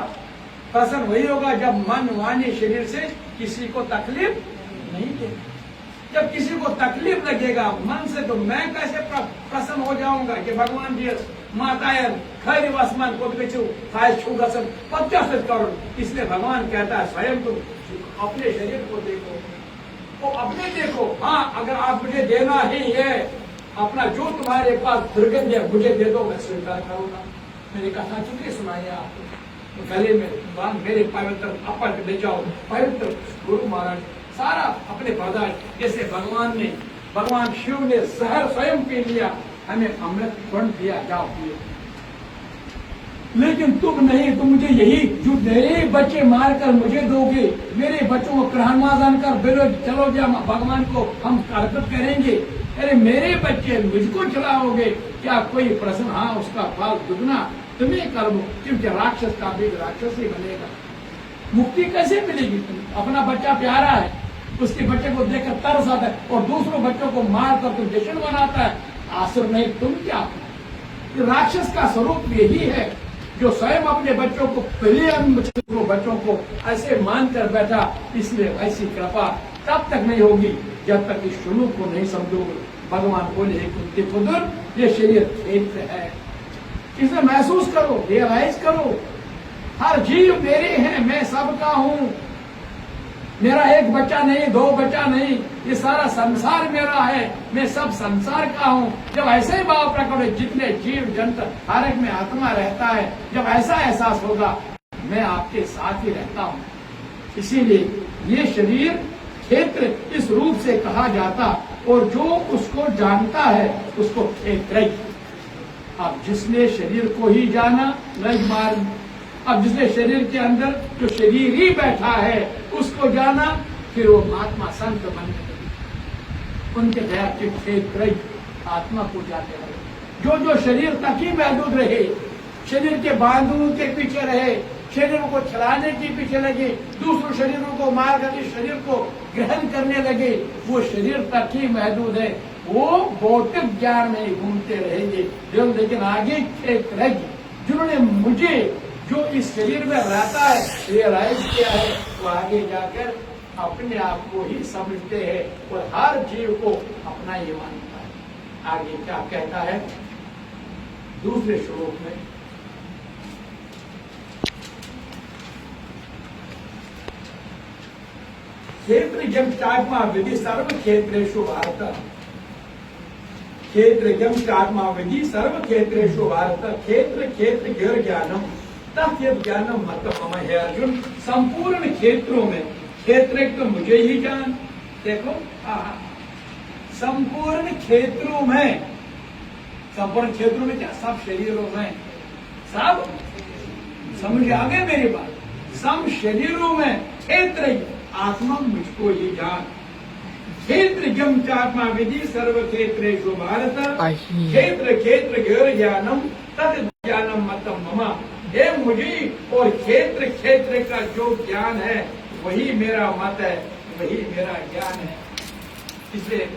प्रसन्न वही होगा जब मन वाणी शरीर से किसी को तकलीफ नहीं देगा। जब किसी को तकलीफ लगेगा मन से तो मैं कैसे प्रसन्न हो जाऊंगा कि भगवान जी माताएं खैर वसमान को छूगा 50 करोड़। इसलिए भगवान कहता है स्वयं तुम अपने शरीर को देखो वो अपने देखो। हाँ अगर आप मुझे देना ही है अपना जो तुम्हारे पास दुर्गंध है मुझे दे दो मैं स्वीकार करूंगा। मेरी कथा कितनी सुनाई आपको गले में मेरे पवित्र अपन ले जाओ पवित्र गुरु महाराज सारा अपने पदार्थ। जैसे भगवान शिव ने जहर स्वयं पी लिया हमें अमृत गुण दिया जाओ पिए। लेकिन तुम नहीं तुम मुझे यही जो मेरे बच्चे मारकर मुझे दोगे मेरे बच्चों को कृष्णमादान कर बेलो चलो जा भगवान को हम अर्पित करेंगे। अरे मेरे बच्चे मुझको चलाओगे क्या कोई प्रश्न? हाँ उसका फल दुगना तुम्हें कर दो क्योंकि राक्षस का भी राक्षस ही बनेगा। मुक्ति कैसे मिलेगी? तुम अपना बच्चा प्यारा है उसके बच्चे को देखकर तरस आता है और दूसरों बच्चों को मार कर तुम जश्न मनाता है। आसुर नहीं तुम क्या? राक्षस का स्वरूप यही है जो स्वयं अपने बच्चों को बच्चों को ऐसे मानकर बैठा। इसलिए ऐसी कृपा तब तक नहीं होगी जब तक इस स्वरूप को नहीं समझोगे। भगवान बोले कुंती पुत्र, ये शरीर क्षेत्र है, इसे महसूस करो, रियलाइज करो। हर जीव मेरे हैं, मैं सबका हूं। मेरा एक बच्चा नहीं, दो बच्चा नहीं, ये सारा संसार मेरा है, मैं सब संसार का हूं। जब ऐसे ही भाव प्रकट हो, जितने जीव जंतु हर एक में आत्मा रहता है, जब ऐसा एहसास होगा मैं आपके साथ ही रहता हूं। इसीलिए ये शरीर क्षेत्र इस रूप से कहा जाता, और जो उसको जानता है उसको क्षेत्र। अब जिसने शरीर को ही जाना रज मार्ग, अब जिसने शरीर के अंदर जो शरीर ही बैठा है उसको जाना, फिर वो महात्मा संत बन गए। उनके दया के क्षेत्र आत्मा को जाते रहे। जो शरीर तक ही महदूद रहे, शरीर के बांधों के पीछे रहे, शरीर को चलाने के पीछे लगे, दूसरों शरीरों को मार करके शरीर को ग्रहण करने लगे, वो शरीर तक ही महदूद है। वो भौतिक ज्ञान में घूमते रहेंगे। लेकिन आगे क्षेत्र रहेगी। जिन्होंने मुझे जो इस शरीर में रहता है रियलाइज किया है, वो आगे जाकर अपने आप को ही समझते हैं और हर जीव को अपना ही मानता है। आगे क्या कहता है दूसरे श्लोक में, क्षेत्र जंचात्मा विधि सर्व क्षेत्रेषु भारत, क्षेत्र जंचात्मा विधि सर्व क्षेत्रेषु भारत, क्षेत्र क्षेत्र गिर ज्ञानम तत् ज्ञानम मत मम है। अर्जुन, संपूर्ण क्षेत्रों में क्षेत्र तो मुझे ही जान। देखो संपूर्ण क्षेत्रों में, संपूर्ण क्षेत्रों में क्या, सब शरीरों में, सब समझ आ गए मेरी बात। सब शरीरों में क्षेत्र आत्मा मुझको ही जान। क्षेत्र जम चात्मा विधि सर्व क्षेत्रेषु भारत, क्षेत्र क्षेत्र गिर ज्ञानम तत् ज्ञानम मत मम। ये मुझे और क्षेत्र क्षेत्र का जो ज्ञान है वही मेरा मत है, वही मेरा ज्ञान है। इसलिए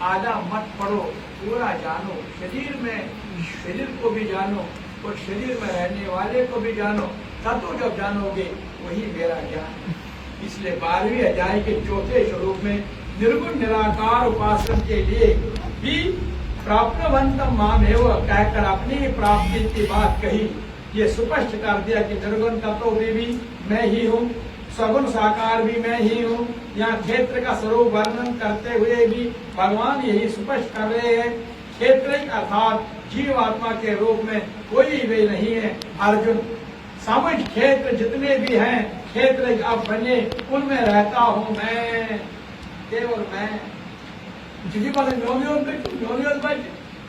आधा मत पढ़ो, पूरा जानो। शरीर को भी जानो और शरीर में रहने वाले को भी जानो। तत्व जब जानोगे वही मेरा ज्ञान है। इसलिए 12वीं अध्याय के चौथे श्लोक में निर्गुण निराकार उपासना के लिए भी प्राप्तवंतम मामेव कहकर अपनी प्राप्ति की बात कही। ये स्पष्ट कर दिया कि निर्गुण तत्व भी मैं ही हूँ, सगुण साकार भी मैं ही हूँ। यहाँ क्षेत्र का स्वरूप वर्णन करते हुए भी भगवान यही स्पष्ट कर रहे हैं। क्षेत्र अर्थात जीव आत्मा के रूप में कोई वे नहीं है। अर्जुन, समझ क्षेत्र जितने भी हैं क्षेत्र अब बने, उनमें रहता हूँ मैं, केवल मैं।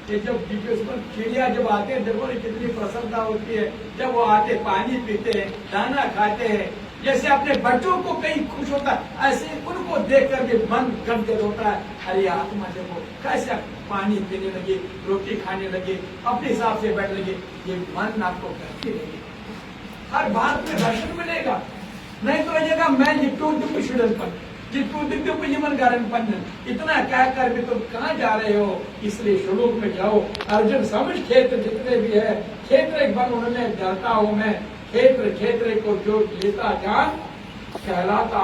ये जब चिड़िया जब आते हैं, देखो कितनी प्रसन्नता होती है जब वो आते पानी पीते हैं, दाना खाते हैं। जैसे अपने बच्चों को कहीं खुश होता है, ऐसे उनको देख करके मन गदगद होता है। अरे आत्मा देखो कैसे पानी पीने लगे, रोटी खाने लगे, अपने हिसाब से बैठ लगे। ये मन आपको करती रहेगी, हर बात में दर्शन मिलेगा। नहीं तो लगेगा मैं इतना क्या कर भी तुम कहाँ जा रहे हो। इसलिए श्लोक में जाओ। अर्जुन, समझ क्षेत्र जितने भी है क्षेत्र एक बार उन्होंने जानता हूँ मैं। क्षेत्र क्षेत्र को जो लेता जान कहलाता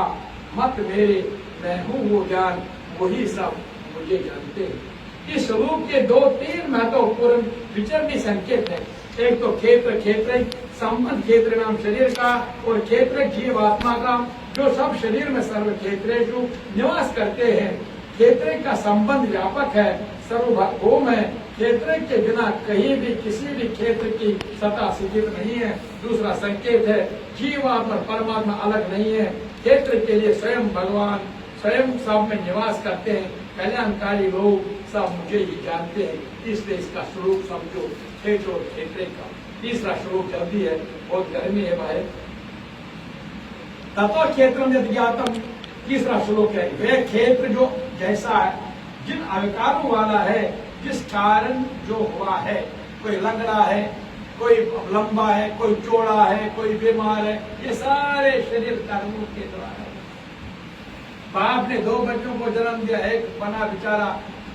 मत मेरे, मैं हूँ वो जान, वही सब मुझे जानते हैं। इस स्वरूप के 2-3 महत्वपूर्ण विचरण संकेत है। एक तो क्षेत्र संबंध क्षेत्र नाम शरीर का, और क्षेत्र जीव आत्मा का जो सब शरीर में सर्व क्षेत्रेषु निवास करते हैं। क्षेत्र का संबंध व्यापक है, सर्वभौम है। क्षेत्र के बिना कहीं भी किसी भी क्षेत्र की सत्ता स्थित नहीं है। दूसरा संकेत है, जीवात्मा परमात्मा अलग नहीं है। क्षेत्र के लिए स्वयं भगवान स्वयं सब में निवास करते हैं। कल्याणकारी लोग सब मुझे ही जानते हैं, इसलिए इसका स्वरूप समझो, क्षेत्र और क्षेत्र का। तीसरा श्लोक जल्दी है, बहुत गर्मी है भाई। तत्व क्षेत्र में ज्ञातम, तीसरा श्लोक है, वह क्षेत्र जो जैसा है, जिन अविकारों वाला है, जिस कारण जो हुआ है। कोई लंगड़ा है, कोई लंबा है, कोई चौड़ा है, कोई बीमार है, ये सारे शरीर कर्मों के द्वारा है। बाप ने 2 बच्चों को जन्म दिया, एक बना बेचारा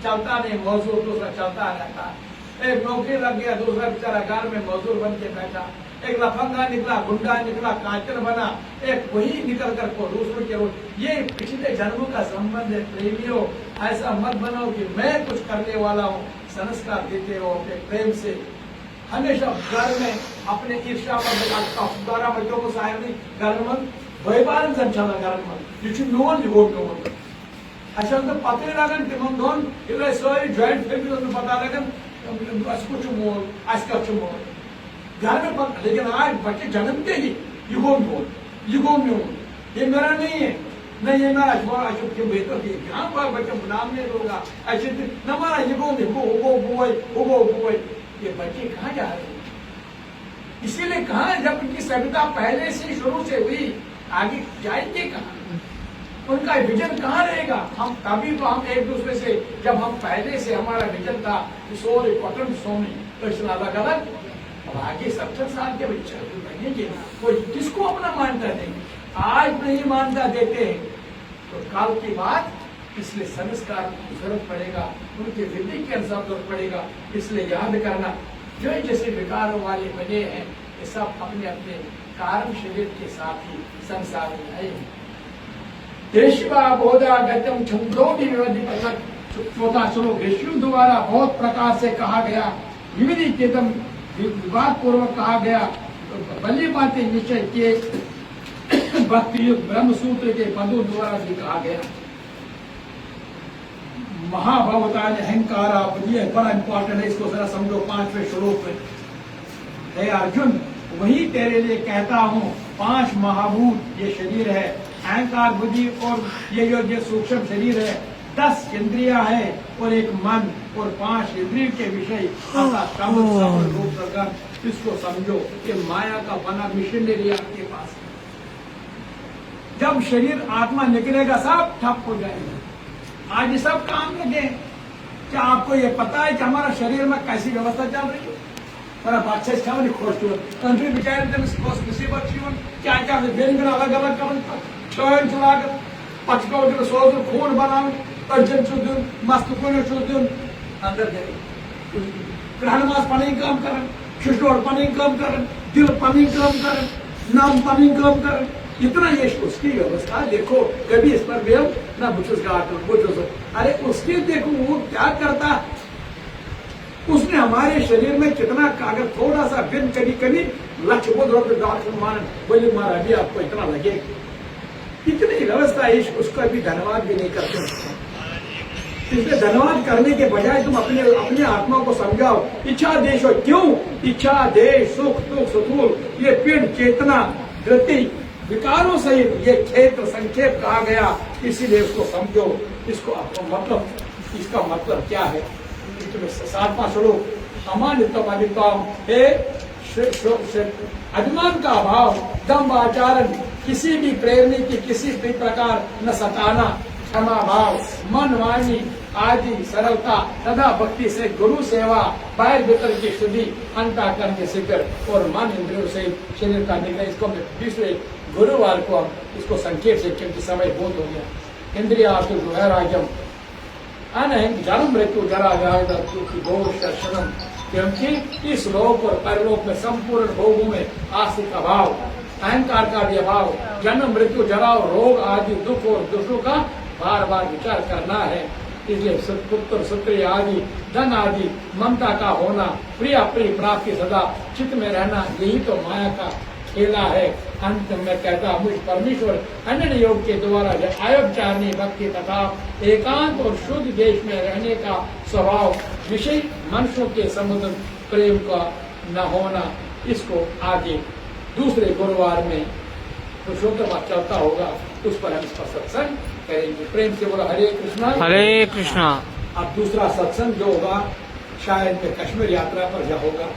चलता नहीं मजदूर, दूसरा चलता रहता। एक नौकरी लग गया, दूसरा बेचारा घर में मजदूर बन के बैठा। एक लफंगा निकला, गुंडा निकला, कातिल बना, एक वही निकल कर को दूसरों के रोज। ये पिछले जन्मों का संबंध है। प्रेमियों, ऐसा मत बनाओ कि मैं कुछ करने वाला हूँ। संस्कार देते रहो अपने प्रेम से। हमेशा घर में अपने ईर्ष्या द्वारा बच्चों को साहब घर वैबारन चला घर यह मोन मोन अस पते लगन तिमन दोन सारी जॉइंट फैमिली पता लगन कुछ मोल अस कत मोल घर में पता। लेकिन आज बच्चे जन्मते ही ये गो मोल, ये गो मोल, ये मेरा नहीं है, न ये मेरा यहाँ बच्चे नाम नहीं होगा ऐसे न मारा ये गो ये बच्चे कहाँ जा रहे हैं? इसीलिए कहा जब उनकी सभ्यता पहले से शुरू से हुई, आगे जाएंगे कहाँ? उनका विजन कहाँ रहेगा? हम तभी तो हम एक दूसरे से जब हम पहले से हमारा विजन था सो इम्पोर्टेंट सोनी तो इसमें अलग अलग। अब आगे 70 साल के बच्चे बनेंगे, कोई किसको अपना मान्यता देंगे? आज नहीं मान्यता देते हैं तो काल की बात। इसलिए संस्कार की जरूरत पड़ेगा, उनके विधि के अनुसार जरूरत पड़ेगा। इसलिए याद करना, जो जैसे विकारों वाले बने हैं ये सब अपने अपने कारण शरीर के साथ ही संसार में आए हैं। देशिवा बोधा गतम छंदों चौथा श्लोक ऋषियों द्वारा बहुत प्रकार से कहा गया, विविधि चेतम विवाद पूर्वक कहा गया, बल्ली बातें निश्चय के भक्ति युग ब्रह्म सूत्र के पदों द्वारा भी कहा गया। महाभवता अहंकारा बड़ा इंपॉर्टेंट है, इसको जरा समझो 5वें श्लोक में। हे अर्जुन, वही तेरे लिए कहता हूँ 5 महाभूत ये शरीर है, अहंकार बुद्धि और ये सूक्ष्म शरीर है, 10 इंद्रियां है और एक मन और 5 इंद्रिय के विषय रूप प्रगट। इसको समझो कि माया का बना मिशनरी आपके पास है। जब शरीर आत्मा निकलेगा सब ठप हो जाएगा। आज ये सब काम लगे। क्या आपको ये पता है कि हमारा शरीर में कैसी व्यवस्था चल रही है? क्या अलग अलग चला पचको सोच खून बना अर्जन दिन मस्त दिन अंदर ग्रहण मास पनी काम कर, शिशोर पनी काम कर, दिल पनी काम कर, नाम पनी काम कर, इतना ये उसकी व्यवस्था देखो। कभी इस पर बेल ना बुझुस अरे उसके देखो वो क्या करता। उसने हमारे शरीर में कितना कागज थोड़ा सा बिन कभी कभी लक्ष्य डॉक्टर मान बोले मारा अभी आपको इतना लगेगा, इतनी व्यवस्था है। उसका भी धन्यवाद भी नहीं करते। इसलिए धन्यवाद करने के बजाय तुम अपने आत्मा को समझाओ। इच्छा देश हो क्यों? इच्छा देश सुख दुख सुकून ये पिंड चेतना गति विकारों सहित ये क्षेत्र संक्षेप कहा गया। इसीलिए उसको समझो। इसको मतलब इसका मतलब क्या है? 7वां श्लोक अमानितम अनितम हे अभिमान का अभाव, दम्भ आचरण, किसी भी प्रेमी की किसी भी प्रकार न सताना, क्षमा भाव, मन वाणी आदि सरलता, सदा भक्ति से गुरु सेवा, बाहर भीतर की शुद्धि, अंतःकरण के शिखर और मन इंद्रियों से शरीर का निग्रह। इसको पिछले गुरुवार को हम इसको संक्षेप से, क्योंकि समय बहुत हो गया। इंद्रिया वैराग्यम अनहंग जन्म मृत्यु जरा दर्शनम, क्योंकि इस लोक और परलोक में संपूर्ण भोगों में आस्तिक अभाव, अहंकार का भी अभाव, जन्म मृत्यु जरा और रोग आदि दुख और दुखों का बार बार विचार करना है। इसलिए पुत्र सुत्री आदि धन आदि ममता का होना, प्रिय प्रिय प्राप्ति सदा चित्त में रहना, यही तो माया का खेला है। अंत में कहता मुझ परमेश्वर अन्य योग के द्वारा आयोपचारणी भक्ति तथा एकांत और शुद्ध देश में रहने का स्वभाव, विषय मनुष्यों के समुद्र प्रेम का न होना, इसको आगे दूसरे गुरुवार में पुरुषोत्तम चलता होगा, उस पर हम इसका सत्संग करेंगे। प्रेम से बोला हरे कृष्णा हरे कृष्णा। अब दूसरा सत्संग जो होगा शायद में कश्मीर यात्रा पर जा होगा,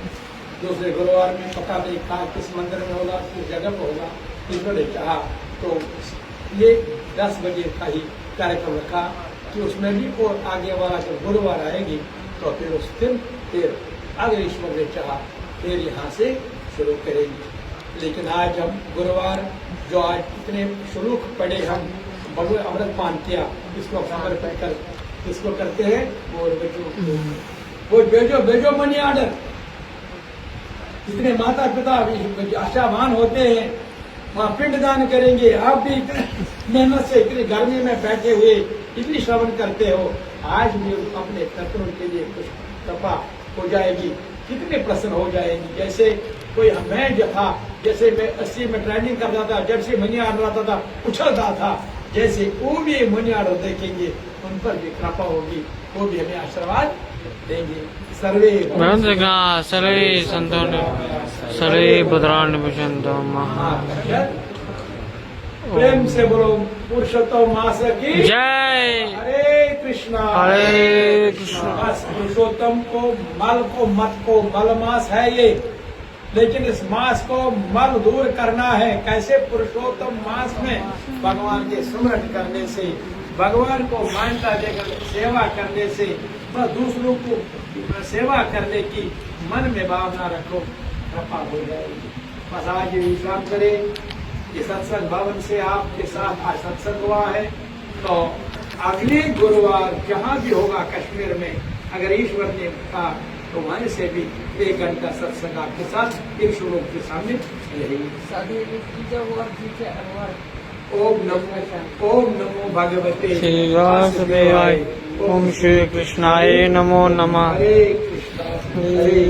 दूसरे गुरुवार में पता नहीं कहा किस मंदिर में होगा, किस जगह पर होगा। इन्होंने चाहा तो ये 10 बजे का ही कार्यक्रम रखा कि उसमें भी और आगे वाला जो गुरुवार आएगी तो फिर उस दिन फिर अगर ईश्वर ने चाहा फिर यहाँ से शुरू करेंगे। लेकिन आज हम गुरुवार जो आज इतने श्लोक पढ़े हम बबू अमृत पान किया, इसको समर्पित कर इसको करते हैं और वो भेजो मनी ऑर्डर। जितने माता पिता आशावान होते हैं वहाँ पिंडदान करेंगे। आप भी मेहनत से इतनी गर्मी में बैठे हुए इतनी श्रवण करते हो, आज भी अपने कर्तव्यों के लिए कुछ कृपा हो जाएगी, कितने प्रसन्न हो जाएंगी। जैसे कोई मैं जो था, जैसे मैं 80 में ट्रेनिंग करता था, जब से मनी ऑर्डर आता था उछलता था, जैसे वो भी मनी ऑर्डर देखेंगे उन पर भी कृपा होगी, वो भी हमें आशीर्वाद देंगे। सर्वे सर्वे संतों सर्वे भद्राणि पश्यन्तु महा। प्रेम से बोलो पुरुषोत्तम मास की जय। हरे कृष्णा हरे कृष्णा। बस पुरुषोत्तम को मत को मल मास है ये, लेकिन इस मास को मल दूर करना है। कैसे? पुरुषोत्तम मास में भगवान के स्मरण करने से, भगवान को मान्यता देकर सेवा करने से, बस दूसरों को सेवा करने की मन में भावना रखो, कृपा हो जाएगी। बस आज विश्राम करें। ये सत्संग भवन से आपके साथ आज सत्संग हुआ है, तो अगले गुरुवार जहाँ भी होगा कश्मीर में, अगर ईश्वर ने कहा तो वहीं से भी 1 घंटा सत्संग आपके साथ इन श्लोक के सामने रहेगी। ओम नमो भगवते श्री वासुदेवाय। ओम श्री कृष्णाय नमो नमः। हरे कृष्णा हरे